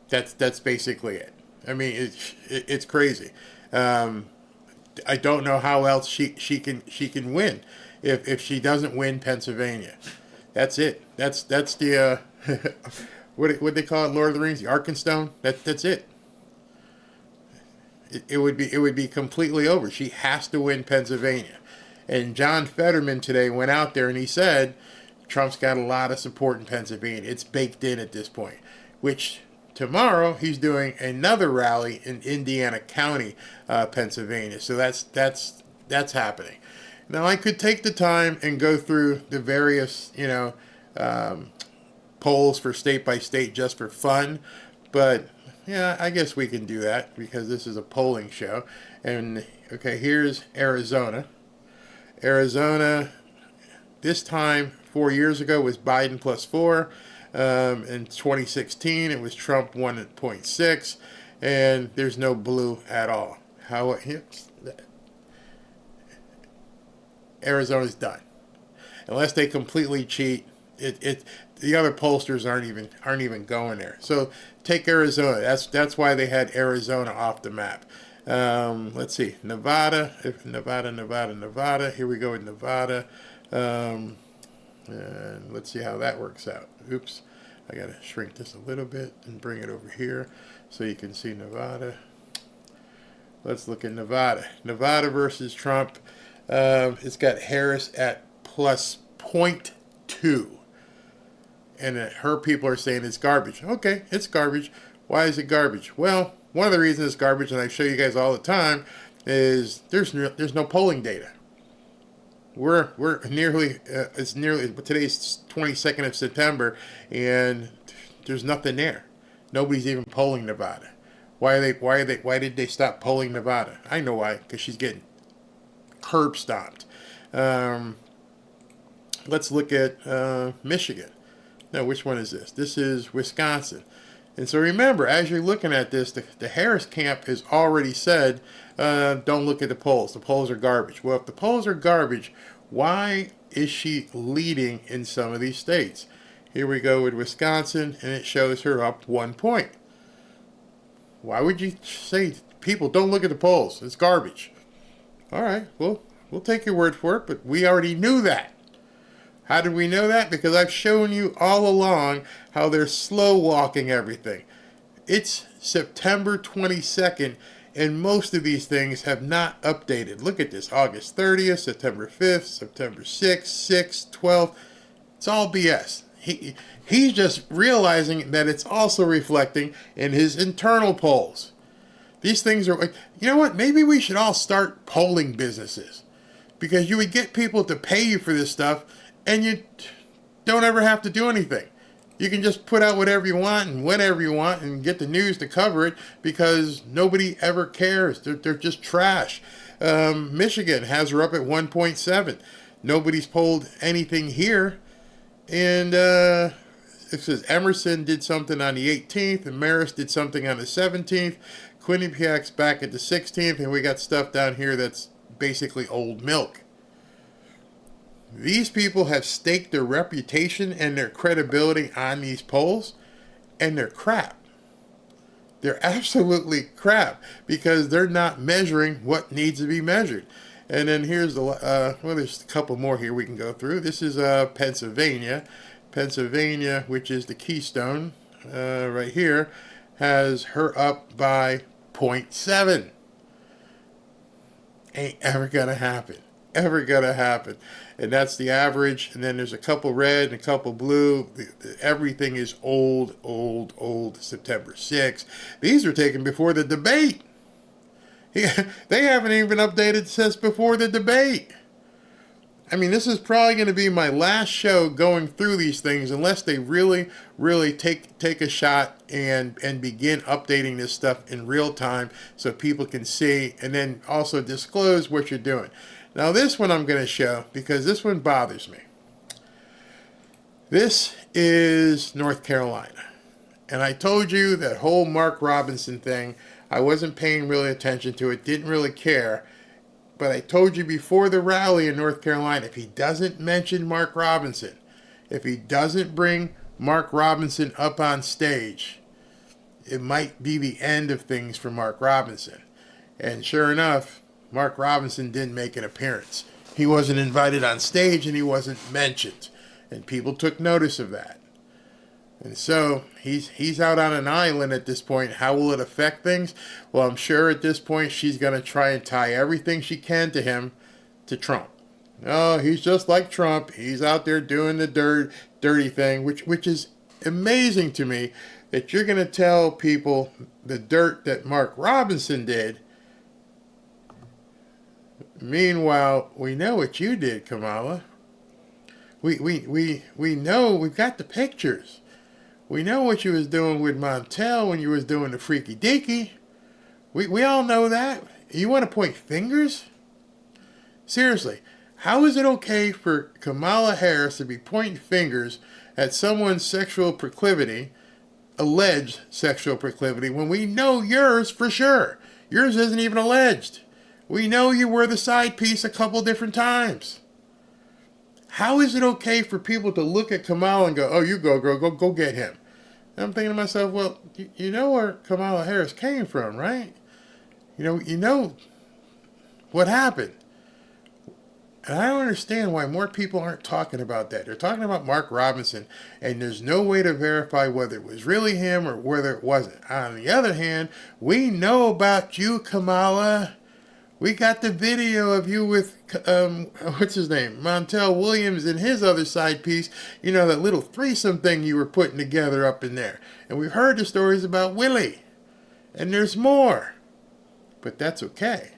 That's basically it. I mean, it's crazy. I don't know how else she can win if she doesn't win Pennsylvania. That's it. That's the what they call it, Lord of the Rings, the Arkenstone. That's it. It would be completely over. She has to win Pennsylvania. And John Fetterman today went out there and he said Trump's got a lot of support in Pennsylvania. It's baked in at this point. Which tomorrow he's doing another rally in Indiana County, Pennsylvania. So that's happening. Now I could take the time and go through the various polls for state by state just for fun, but yeah, I guess we can do that because this is a polling show. And okay, here's Arizona. Arizona, this time 4 years ago was Biden +4. In 2016, it was Trump 1.6, and there's no blue at all. Arizona's done, unless they completely cheat. the other pollsters aren't even going there. So take Arizona. That's why they had Arizona off the map. Let's see, Nevada. Nevada. Here we go with Nevada. And let's see how that works out. Oops, I gotta shrink this a little bit and bring it over here so you can see Nevada. Let's look at Nevada. Nevada versus Trump. It's got Harris at plus 0.2. And her people are saying it's garbage. Okay, it's garbage. Why is it garbage? Well, one of the reasons it's garbage, and I show you guys all the time, is there's no polling data. We're nearly today's 22nd of September, and there's nothing there. Nobody's even polling Nevada. Why did they stop polling Nevada? I know why. Because she's getting curb stomped. Let's look at Michigan. Now, which one is this? This is Wisconsin. And so remember, as you're looking at this, the Harris camp has already said, don't look at the polls. The polls are garbage. Well, if the polls are garbage, why is she leading in some of these states? Here we go with Wisconsin, and it shows her up 1 point. Why would you say, people, don't look at the polls? It's garbage. All right, well, we'll take your word for it, but we already knew that. How did we know that? Because I've shown you all along how they're slow walking everything. It's September 22nd, and most of these things have not updated. Look at this, August 30th, September 5th, September 6th, 6th, 12th. It's all BS. He's just realizing that it's also reflecting in his internal polls. These things are, you know what, maybe we should all start polling businesses. Because you would get people to pay you for this stuff, and you don't ever have to do anything. You can just put out whatever you want and whenever you want and get the news to cover it because nobody ever cares. They're just trash. Michigan has her up at 1.7. Nobody's polled anything here. And it says Emerson did something on the 18th and Marist did something on the 17th. Quinnipiac's back at the 16th, and we got stuff down here that's basically old milk. These people have staked their reputation and their credibility on these polls, and they're crap. They're absolutely crap because they're not measuring what needs to be measured. And then here's well, there's a couple more here we can go through. This is Pennsylvania. Pennsylvania, which is the Keystone right here, has her up by 0.7. Ain't ever gonna happen. Ever gonna happen. And that's the average. And then there's a couple red and a couple blue. Everything is old September 6th. These are taken before the debate. They haven't even been updated since before the debate. I mean, this is probably going to be my last show going through these things unless they really take a shot and begin updating this stuff in real time so people can see and then also disclose what you're doing. Now, this one I'm going to show because this one bothers me. This is North Carolina. And I told you that whole Mark Robinson thing, I wasn't paying really attention to it, didn't really care. But I told you before the rally in North Carolina, if he doesn't mention Mark Robinson, if he doesn't bring Mark Robinson up on stage, it might be the end of things for Mark Robinson. And sure enough, Mark Robinson didn't make an appearance. He wasn't invited on stage and he wasn't mentioned. And people took notice of that. And so he's out on an island at this point. How will it affect things? Well, I'm sure at this point she's going to try and tie everything she can to him to Trump. Oh, he's just like Trump. He's out there doing the dirty thing, which is amazing to me that you're going to tell people the dirt that Mark Robinson did. Meanwhile, we know what you did, Kamala. We know, we've got the pictures. We know what you was doing with Montel when you was doing the freaky deaky. We all know that. You want to point fingers? Seriously, how is it okay for Kamala Harris to be pointing fingers at someone's sexual proclivity, alleged sexual proclivity, when we know yours for sure? Yours isn't even alleged. We know you were the side piece a couple different times. How is it okay for people to look at Kamala and go, oh, you go, girl, go get him? And I'm thinking to myself, well, you know where Kamala Harris came from, right? You know what happened. And I don't understand why more people aren't talking about that. They're talking about Mark Robinson, and there's no way to verify whether it was really him or whether it wasn't. On the other hand, we know about you, Kamala. We got the video of you with, what's his name, Montel Williams and his other side piece. You know, that little threesome thing you were putting together up in there. And we've heard the stories about Willie. And there's more. But that's okay.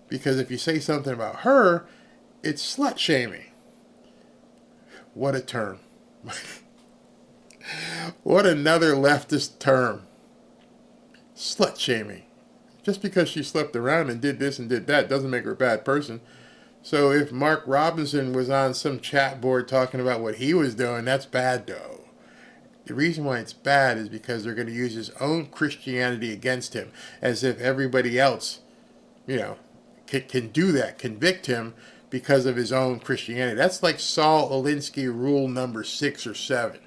Because if you say something about her, it's slut-shaming. What a term. What another leftist term. Slut-shaming. Just because she slept around and did this and did that doesn't make her a bad person. So if Mark Robinson was on some chat board talking about what he was doing, that's bad though. The reason why it's bad is because they're going to use his own Christianity against him, as if everybody else, can do that, convict him because of his own Christianity. That's like Saul Alinsky rule number 6 or 7.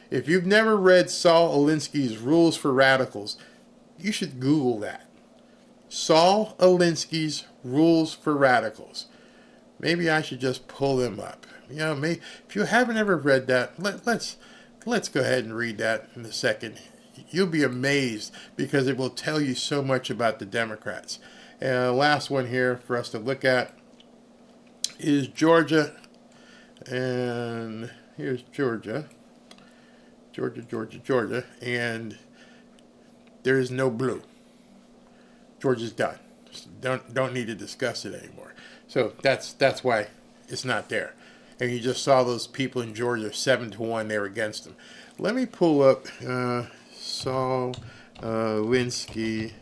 If you've never read Saul Alinsky's Rules for Radicals, you should Google that. Saul Alinsky's Rules for Radicals. Maybe I should just pull them up. If you haven't ever read that, let's go ahead and read that in a second. You'll be amazed because it will tell you so much about the Democrats. And last one here for us to look at is Georgia. And here's Georgia. Georgia. And there is no blue. Georgia's done. Don't need to discuss it anymore. So that's why it's not there. And you just saw those people in Georgia 7-1. They were against them. Let me pull up Saul Alinsky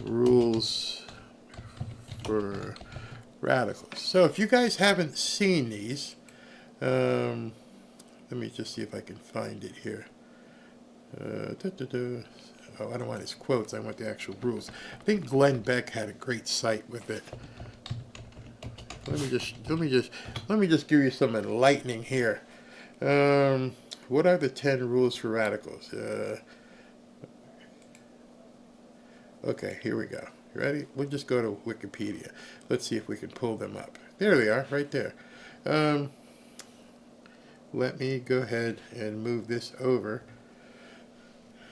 Rules for Radicals. So if you guys haven't seen these, let me just see if I can find it here. Oh, I don't want his quotes. I want the actual rules. I think Glenn Beck had a great site with it. Let me just give you some enlightening here. What are the 10 rules for radicals? Okay, here we go. You ready? We'll just go to Wikipedia. Let's see if we can pull them up. There they are, right there. Let me go ahead and move this over.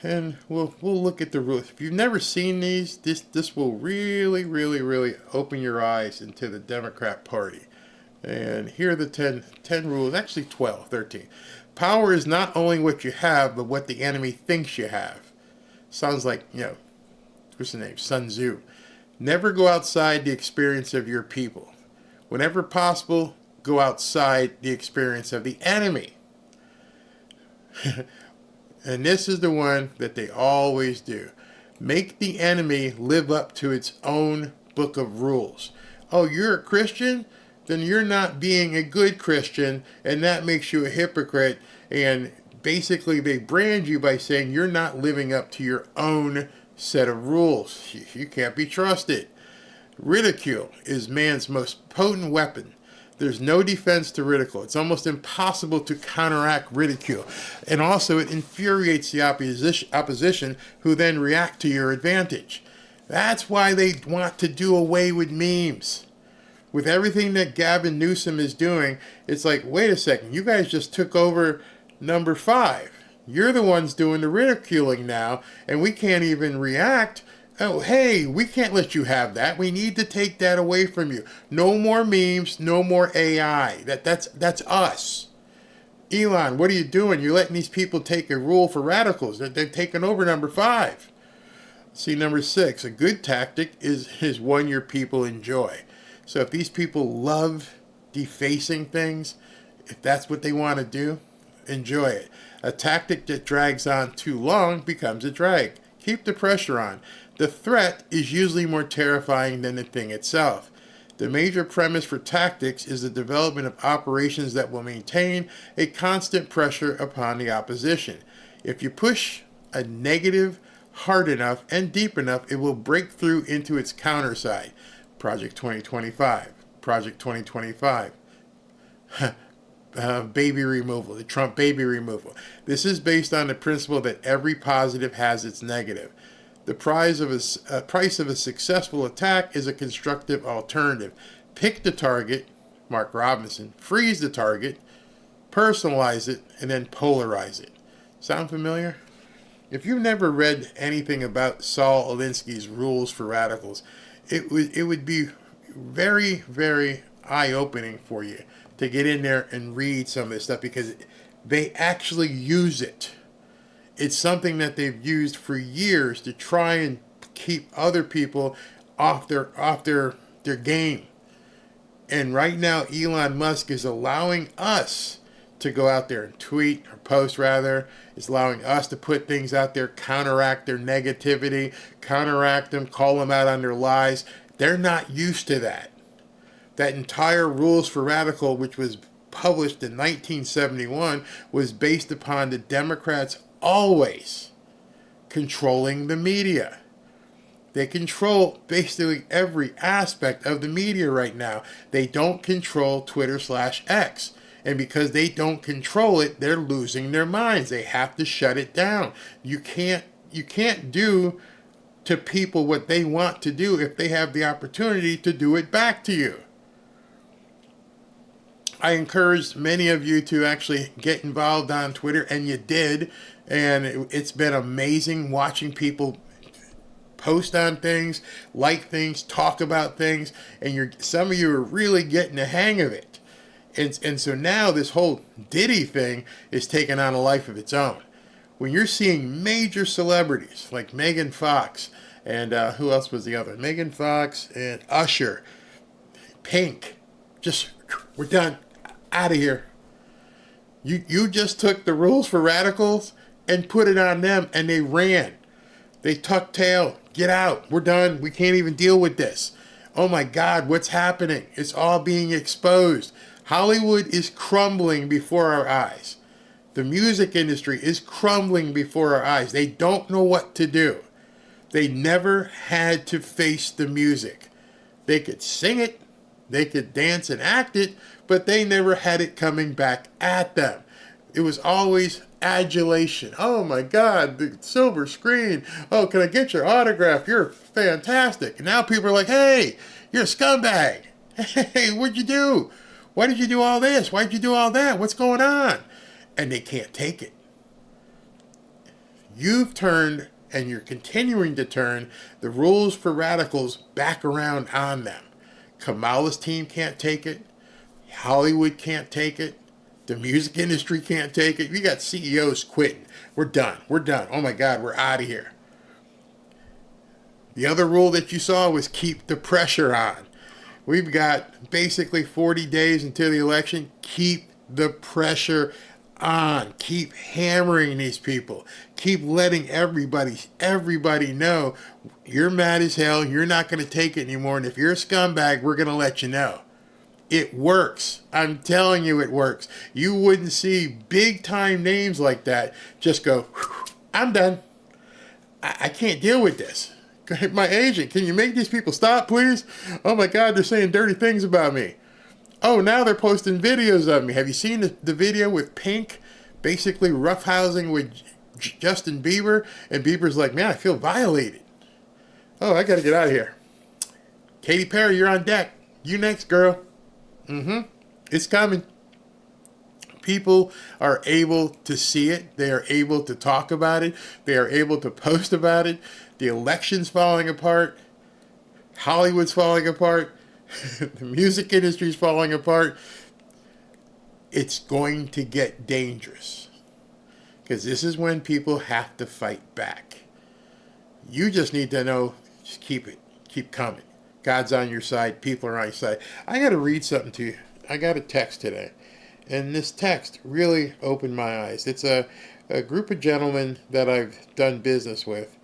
And we'll look at the rules. If you've never seen these, this will really, really, really open your eyes into the Democrat Party. And here are the 10 rules, actually 12, 13. Power is not only what you have, but what the enemy thinks you have. Sounds like, what's the name? Sun Tzu. Never go outside the experience of your people. Whenever possible, go outside the experience of the enemy. And this is the one that they always do. Make the enemy live up to its own book of rules. Oh, you're a Christian? Then you're not being a good Christian, and that makes you a hypocrite. And basically they brand you by saying you're not living up to your own set of rules. You can't be trusted. Ridicule is man's most potent weapon. There's no defense to ridicule. It's almost impossible to counteract ridicule. And also it infuriates the opposition who then react to your advantage. That's why they want to do away with memes. With everything that Gavin Newsom is doing, it's like, wait a second, you guys just took over number 5. You're the ones doing the ridiculing now, and we can't even react. Oh, hey, we can't let you have that. We need to take that away from you. No more memes, no more AI. That's us. Elon, what are you doing? You're letting these people take a rule for radicals. They're taking over number 5. See, number 6, a good tactic is one your people enjoy. So if these people love defacing things, if that's what they want to do, enjoy it. A tactic that drags on too long becomes a drag. Keep the pressure on. The threat is usually more terrifying than the thing itself. The major premise for tactics is the development of operations that will maintain a constant pressure upon the opposition. If you push a negative hard enough and deep enough, it will break through into its counter side. Project 2025, Project 2025, baby removal, the Trump baby removal. This is based on the principle that every positive has its negative. The price of a successful attack is a constructive alternative. Pick the target, Mark Robinson, freeze the target, personalize it, and then polarize it. Sound familiar? If you've never read anything about Saul Alinsky's Rules for Radicals, it would be very, very eye-opening for you to get in there and read some of this stuff, because they actually use it. It's something that they've used for years to try and keep other people off their game. And right now, Elon Musk is allowing us to go out there and tweet, or post rather. It's allowing us to put things out there, counteract their negativity, counteract them, call them out on their lies. They're not used to that. That entire Rules for Radical, which was published in 1971, was based upon the Democrats always controlling the media. They control basically every aspect of the media right now. They don't control Twitter/X. And because they don't control it, they're losing their minds. They have to shut it down. You can't do to people what they want to do if they have the opportunity to do it back to you. I encouraged many of you to actually get involved on Twitter, and you did. And it's been amazing watching people post on things, like things, talk about things, and some of you are really getting the hang of it. And so now this whole Diddy thing is taking on a life of its own. When you're seeing major celebrities like Megan Fox, and who else was the other? Megan Fox and Usher, Pink, we're done, out of here. You just took the Rules for Radicals and put it on them, and they ran. They tucked tail. Get out. We're done. We can't even deal with this. Oh my God, what's happening? It's all being exposed. Hollywood is crumbling before our eyes. The music industry is crumbling before our eyes. They don't know what to do. They never had to face the music. They could sing it, they could dance and act it, but they never had it coming back at them. It was always adulation. Oh my God, the silver screen. Oh, can I get your autograph? You're fantastic. And now people are like, hey, you're a scumbag. Hey, what'd you do? Why did you do all this? Why did you do all that? What's going on? And they can't take it. You've turned, and you're continuing to turn, the Rules for Radicals back around on them. Kamala's team can't take it. Hollywood can't take it. The music industry can't take it. You got CEOs quitting. We're done. We're done. Oh my God, we're out of here. The other rule that you saw was keep the pressure on. We've got basically 40 days until the election. Keep the pressure on. Keep hammering these people. Keep letting everybody know you're mad as hell. You're not going to take it anymore. And if you're a scumbag, we're going to let you know. It works. I'm telling you it works. You wouldn't see big time names like that just go, I'm done. I can't deal with this. My agent, can you make these people stop, please? Oh my God, they're saying dirty things about me. Oh, now they're posting videos of me. Have you seen the video with Pink basically roughhousing with Justin Bieber? And Bieber's like, man, I feel violated. Oh, I got to get out of here. Katy Perry, you're on deck. You next, girl. It's coming. People are able to see it. They are able to talk about it. They are able to post about it. The election's falling apart. Hollywood's falling apart. The music industry's falling apart. It's going to get dangerous. Because this is when people have to fight back. You just need to know, just keep it. Keep coming. God's on your side. People are on your side. I got to read something to you. I got a text today. And this text really opened my eyes. It's a group of gentlemen that I've done business with.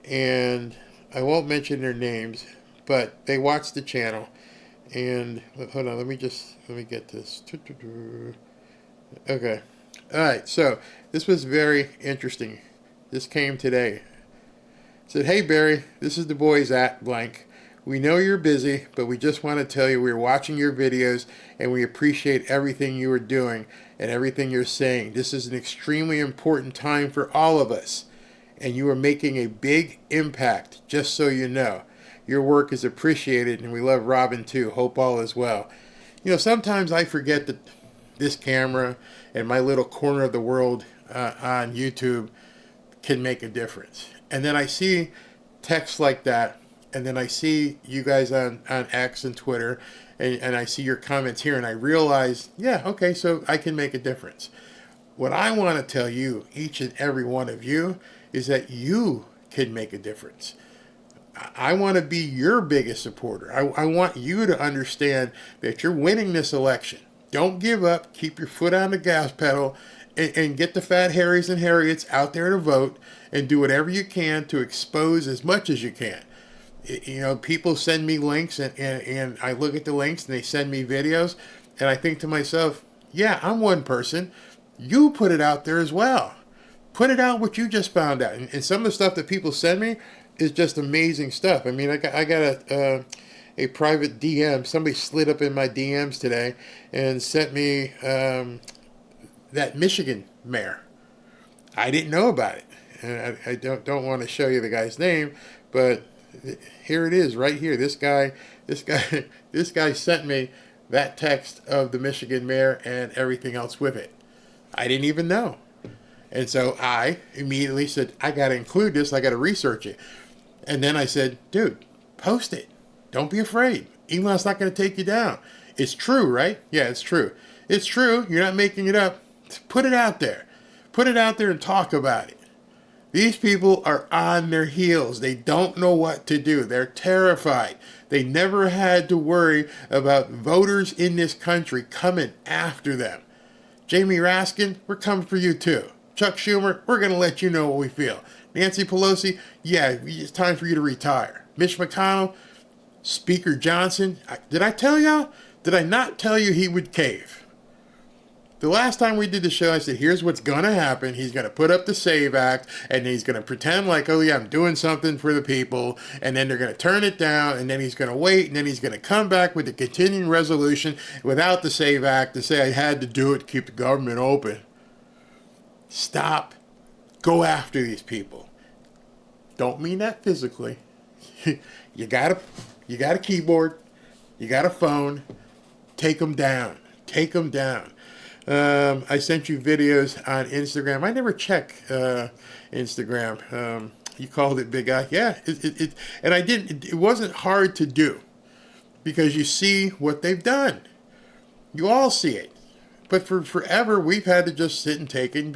And I won't mention their names, but they watch the channel. And hold on, let me get this. Okay. All right, so this was very interesting. This came today. It said, hey, Barry, this is the boys at blank. We know you're busy, but we just want to tell you we're watching your videos and we appreciate everything you are doing and everything you're saying. This is an extremely important time for all of us, and you are making a big impact, just so you know. Your work is appreciated, and we love Robin too. Hope all is well. You know, sometimes I forget that this camera and my little corner of the world on YouTube can make a difference. And then I see texts like that, and then I see you guys on X and Twitter, and I see your comments here, and I realize, yeah, okay, so I can make a difference. What I want to tell you, each and every one of you, is that you can make a difference. I want to be your biggest supporter. I want you to understand that you're winning this election. Don't give up. Keep your foot on the gas pedal, and get the fat Harrys and Harriets out there to vote, and do whatever you can to expose as much as you can. You know, people send me links, and I look at the links, and they send me videos, and I think to myself, yeah, I'm one person. You put it out there as well. Put it out what you just found out. And some of the stuff that people send me is just amazing stuff. I mean, I got a private DM. Somebody slid up in my DMs today and sent me that Michigan mayor. I didn't know about it. And I don't want to show you the guy's name, but here it is right here. This guy sent me that text of the Michigan mayor and everything else with it. I didn't even know. And so I immediately said, I got to include this. I got to research it. And then I said, dude, post it. Don't be afraid. Elon's not going to take you down. It's true, right? Yeah, it's true. It's true. You're not making it up. Put it out there. Put it out there and talk about it. These people are on their heels. They don't know what to do. They're terrified. They never had to worry about voters in this country coming after them. Jamie Raskin, we're coming for you too. Chuck Schumer, we're going to let you know what we feel. Nancy Pelosi, yeah, it's time for you to retire. Mitch McConnell, Speaker Johnson, did I tell y'all? Did I not tell you he would cave? The last time we did the show, I said, here's what's going to happen. He's going to put up the SAVE Act, and he's going to pretend like, oh, yeah, I'm doing something for the people, and then they're going to turn it down, and then he's going to wait, and then he's going to come back with the continuing resolution without the SAVE Act to say I had to do it to keep the government open. Stop. Go after these people. Don't mean that physically. You got a keyboard. You got a phone. Take them down. Take them down. I sent you videos on Instagram. I never check Instagram. You called it Big Eye. Yeah, and I didn't. It wasn't hard to do because you see what they've done. You all see it. But for forever, we've had to just sit and take it and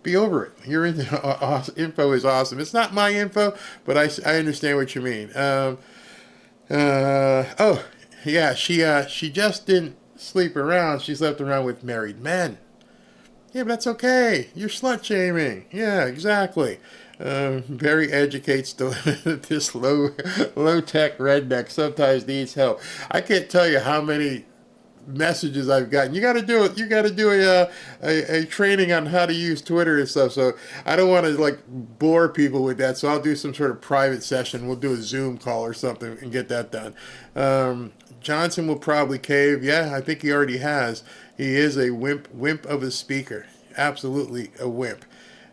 be over it. Your info is awesome. It's not my info, but I understand what you mean. Oh, yeah, she just didn't sleep around. She slept around with married men. Yeah, but that's okay. You're slut shaming. Yeah, exactly. Barry educates this low tech redneck sometimes needs help. I can't tell you how many messages I've gotten. You got to do it. You got to do a training on how to use Twitter and stuff. So I don't want to like bore people with that. So I'll do some sort of private session. We'll do a Zoom call or something and get that done. Johnson will probably cave. Yeah, I think he already has. He is a wimp of a speaker. Absolutely a wimp.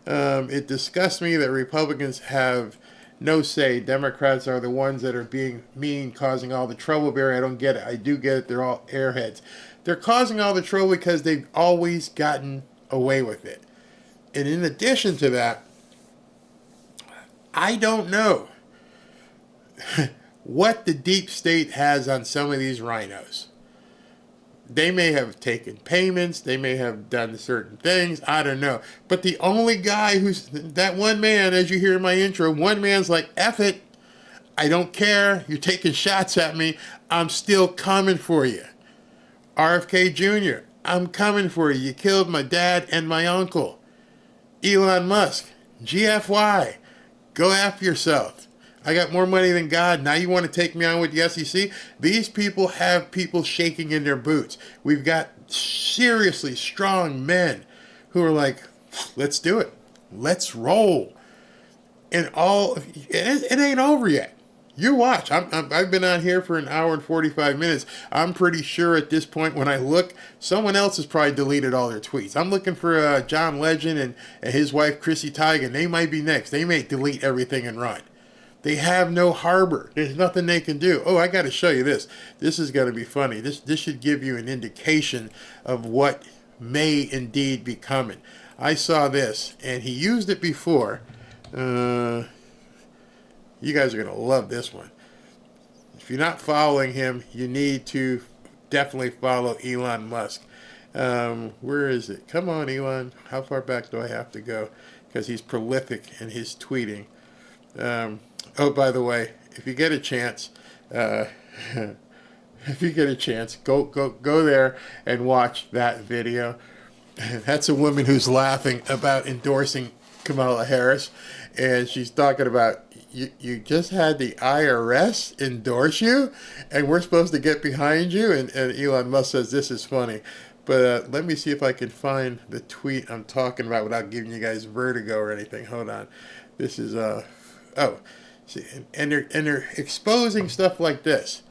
It disgusts me that Republicans have no say. Democrats are the ones that are being mean, causing all the trouble. Barry, I don't get it. I do get it. They're all airheads. They're causing all the trouble because they've always gotten away with it. And in addition to that, I don't know what the deep state has on some of these rhinos. They may have taken payments. They may have done certain things. I don't know. But the only guy who's that one man, as you hear in my intro, one man's like, F it. I don't care. You're taking shots at me. I'm still coming for you. RFK Jr., I'm coming for you. You killed my dad and my uncle. Elon Musk, GFY, go after yourself. I got more money than God. Now you want to take me on with the SEC? These people have people shaking in their boots. We've got seriously strong men who are like, let's do it. Let's roll. And it ain't over yet. You watch. I've been on here for an hour and 45 minutes. I'm pretty sure at this point when I look, someone else has probably deleted all their tweets. I'm looking for John Legend and his wife Chrissy Teigen. They might be next. They may delete everything and run. They have no harbor. There's nothing they can do. Oh, I got to show you this. This is going to be funny. This should give you an indication of what may indeed be coming. I saw this, and he used it before. You guys are going to love this one. If you're not following him, you need to definitely follow Elon Musk. Where is it? Come on, Elon. How far back do I have to go? Because he's prolific in his tweeting. Oh, by the way, if you get a chance, go there and watch that video. That's a woman who's laughing about endorsing Kamala Harris, and she's talking about you just had the IRS endorse you, and we're supposed to get behind you. And Elon Musk says this is funny, but let me see if I can find the tweet I'm talking about without giving you guys vertigo or anything. Hold on, this is see, and they're exposing stuff like this.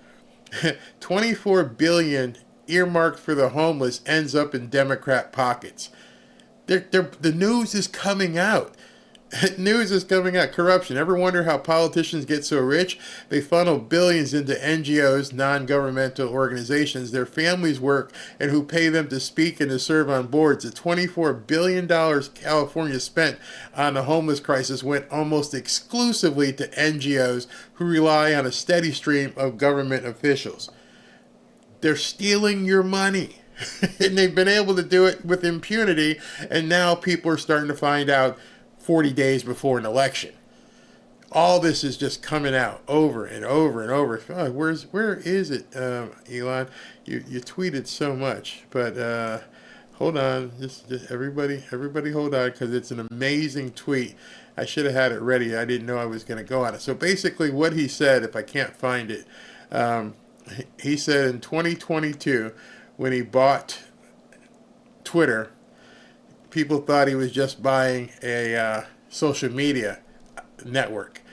24 billion earmarked for the homeless ends up in Democrat pockets. The news is coming out. News is coming out. Corruption. Ever wonder how politicians get so rich? They funnel billions into NGOs, non-governmental organizations, their families work, and who pay them to speak and to serve on boards. The $24 billion California spent on the homeless crisis went almost exclusively to NGOs who rely on a steady stream of government officials. They're stealing your money. And they've been able to do it with impunity, and now people are starting to find out 40 days before an election. All this is just coming out over and over and over. Oh, where is it, Elon? You tweeted so much, but hold on, just everybody hold on, because it's an amazing tweet. I should have had it ready. I didn't know I was going to go on it. So basically, what he said, if I can't find it, he said in 2022. When he bought Twitter, people thought he was just buying a social media network.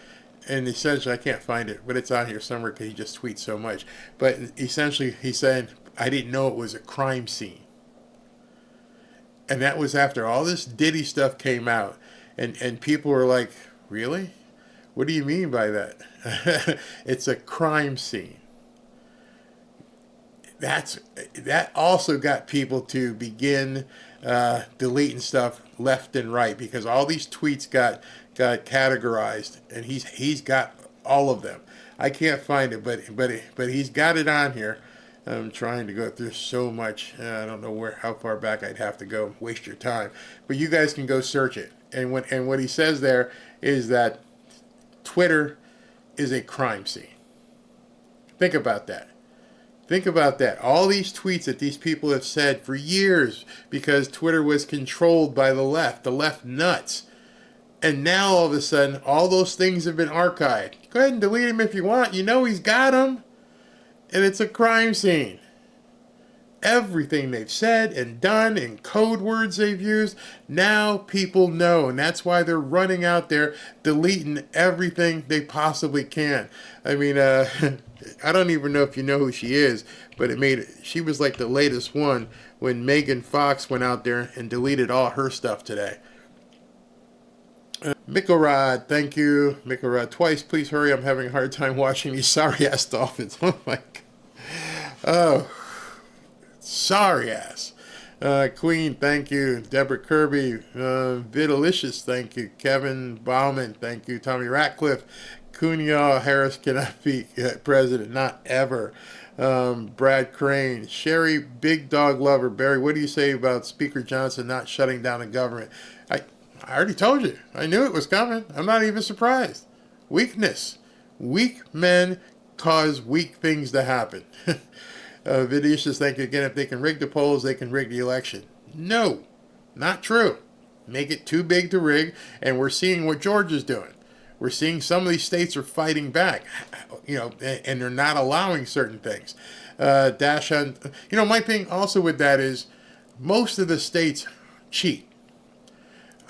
And essentially, I can't find it, but it's on here somewhere because he just tweets so much. But essentially, he said, I didn't know it was a crime scene. And that was after all this Diddy stuff came out. And people were like, really? What do you mean by that? It's a crime scene. That also got people to begin deleting stuff left and right, because all these tweets got categorized, and he's got all of them. I can't find it, but he's got it on here. I'm trying to go through so much. I don't know how far back I'd have to go. Waste your time, but you guys can go search it. And what he says there is that Twitter is a crime scene. Think about that. Think about that. All these tweets that these people have said for years because Twitter was controlled by the left nuts. And now all of a sudden, all those things have been archived. Go ahead and delete them if you want. You know he's got them. And it's a crime scene. Everything they've said and done and code words they've used, now people know. And that's why they're running out there deleting everything they possibly can. I mean, I don't even know if you know who she is, but she was like the latest one when Megan Fox went out there and deleted all her stuff today. Mickelrod, thank you. Mickelrod, twice. Please hurry. I'm having a hard time watching these sorry-ass Dolphins. Oh, my God. Oh. Sorry ass. Queen, thank you. Deborah Kirby, Vidalicious, thank you. Kevin Bauman, thank you. Tommy Ratcliffe, Cunha Harris cannot be president, not ever. Brad Crane, Sherry, Big Dog Lover, Barry, what do you say about Speaker Johnson not shutting down the government? I already told you. I knew it was coming. I'm not even surprised. Weakness. Weak men cause weak things to happen. Vidicious, thank you again. If they can rig the polls, they can rig the election. No, not true. Make it too big to rig, and we're seeing what Georgia's doing. We're seeing some of these states are fighting back, and they're not allowing certain things. My thing also with that is most of the states cheat.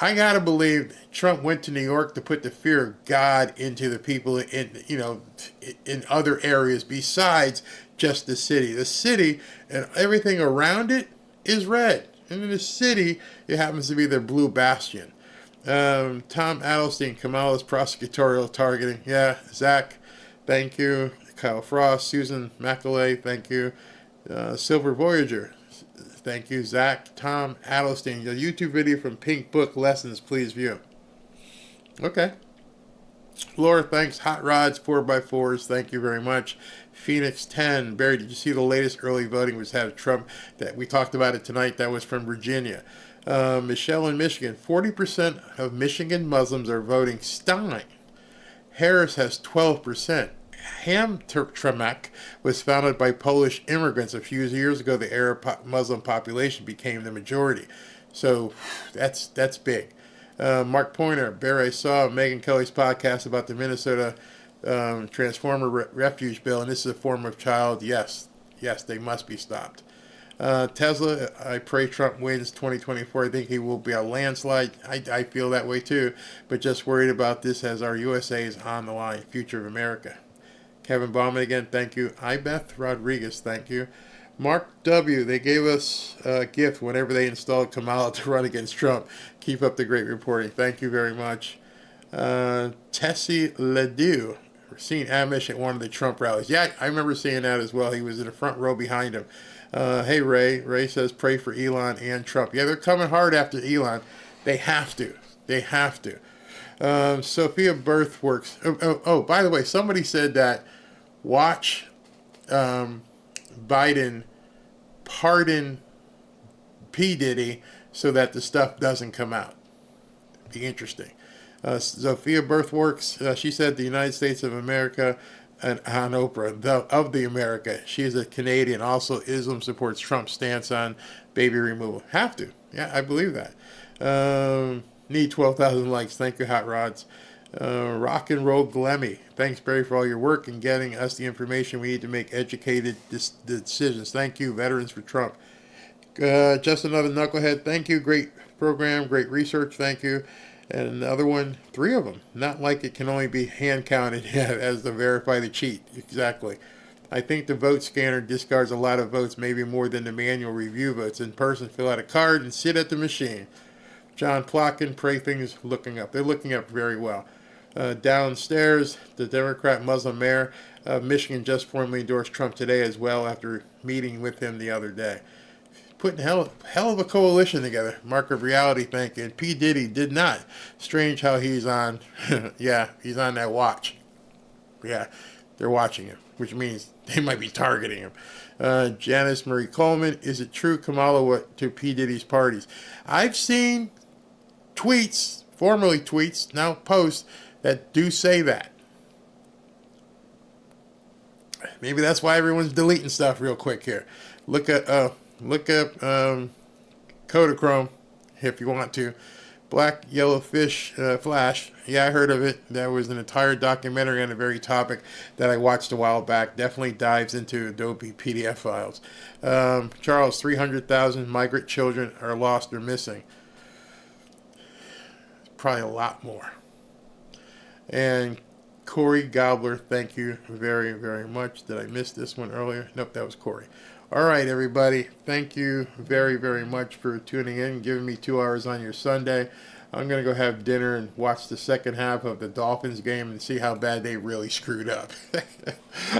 I gotta believe Trump went to New York to put the fear of God into the people in other areas besides just the city. The city and everything around it is red, and in the city it happens to be their blue bastion. Tom Adelstein, Kamala's prosecutorial targeting. Yeah, Zach, thank you. Kyle Frost, Susan McAulay, thank you. Silver Voyager, thank you. Zach, Tom Adelstein, a YouTube video from Pink Book Lessons, please view. Okay. Laura, thanks. Hot Rods, 4x4s, thank you very much. Phoenix 10, Barry, did you see the latest early voting was had Trump? That we talked about it tonight. That was from Virginia. Michelle in Michigan, 40% of Michigan Muslims are voting Stein. Harris has 12%. Hamtramck was founded by Polish immigrants. A few years ago, the Arab Muslim population became the majority. So that's big. Mark Pointer, Barry, I saw Megyn Kelly's podcast about the Minnesota Transformer Refuge Bill, and this is a form of child. Yes, they must be stopped. Tesla, I pray Trump wins 2024. I think he will be a landslide. I feel that way too, but just worried about this as our USA is on the line. Future of America. Kevin Bauman again, thank you. Ibeth Rodriguez, thank you. Mark W., they gave us a gift whenever they installed Kamala to run against Trump. Keep up the great reporting. Thank you very much. Tessie Ledoux, seen Amish at one of the Trump rallies. Yeah, I remember seeing that as well. He was in the front row behind him. Hey, Ray. Ray says, pray for Elon and Trump. Yeah, they're coming hard after Elon. They have to. Sophia Birthworks. Oh, by the way, somebody said that watch Biden pardon P. Diddy so that the stuff doesn't come out. Be interesting. Sophia Birthworks, she said the United States of America and on Oprah, of the America. She is a Canadian. Also, Islam supports Trump's stance on baby removal. Have to. Yeah, I believe that. Need 12,000 likes. Thank you, Hot Rods. Rock and Roll Glemmy. Thanks, Barry, for all your work and getting us the information we need to make educated decisions. Thank you, Veterans for Trump. Just another knucklehead. Thank you. Great program. Great research. Thank you. And another one, 3 of them. Not like it can only be hand counted as to verify the cheat. Exactly. I think the vote scanner discards a lot of votes, maybe more than the manual review votes. In person, fill out a card and sit at the machine. John Plotkin, pray things looking up. They're looking up very well. Downstairs, the Democrat Muslim mayor of Michigan just formally endorsed Trump today as well after meeting with him the other day. Putting hell of a coalition together. Mark of reality, thank you. And P. Diddy did not. Strange how he's on. Yeah, he's on that watch. Yeah, they're watching him, which means they might be targeting him. Janice Marie Coleman, is it true Kamala went to P. Diddy's parties? I've seen tweets, formerly tweets, now posts, that do say that. Maybe that's why everyone's deleting stuff real quick here. Look up Kodachrome if you want to. Black Yellowfish Flash. Yeah, I heard of it. That was an entire documentary on the very topic that I watched a while back. Definitely dives into Adobe PDF files. Charles, 300,000 migrant children are lost or missing. Probably a lot more. And Corey Gobbler, thank you very, very much. Did I miss this one earlier? Nope, that was Corey. All right, everybody. Thank you very, very much for tuning in and giving me 2 hours on your Sunday. I'm going to go have dinner and watch the second half of the Dolphins game and see how bad they really screwed up.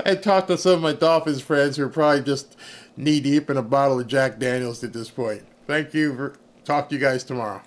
I talked to some of my Dolphins friends who are probably just knee-deep in a bottle of Jack Daniels at this point. Thank you. Talk to you guys tomorrow.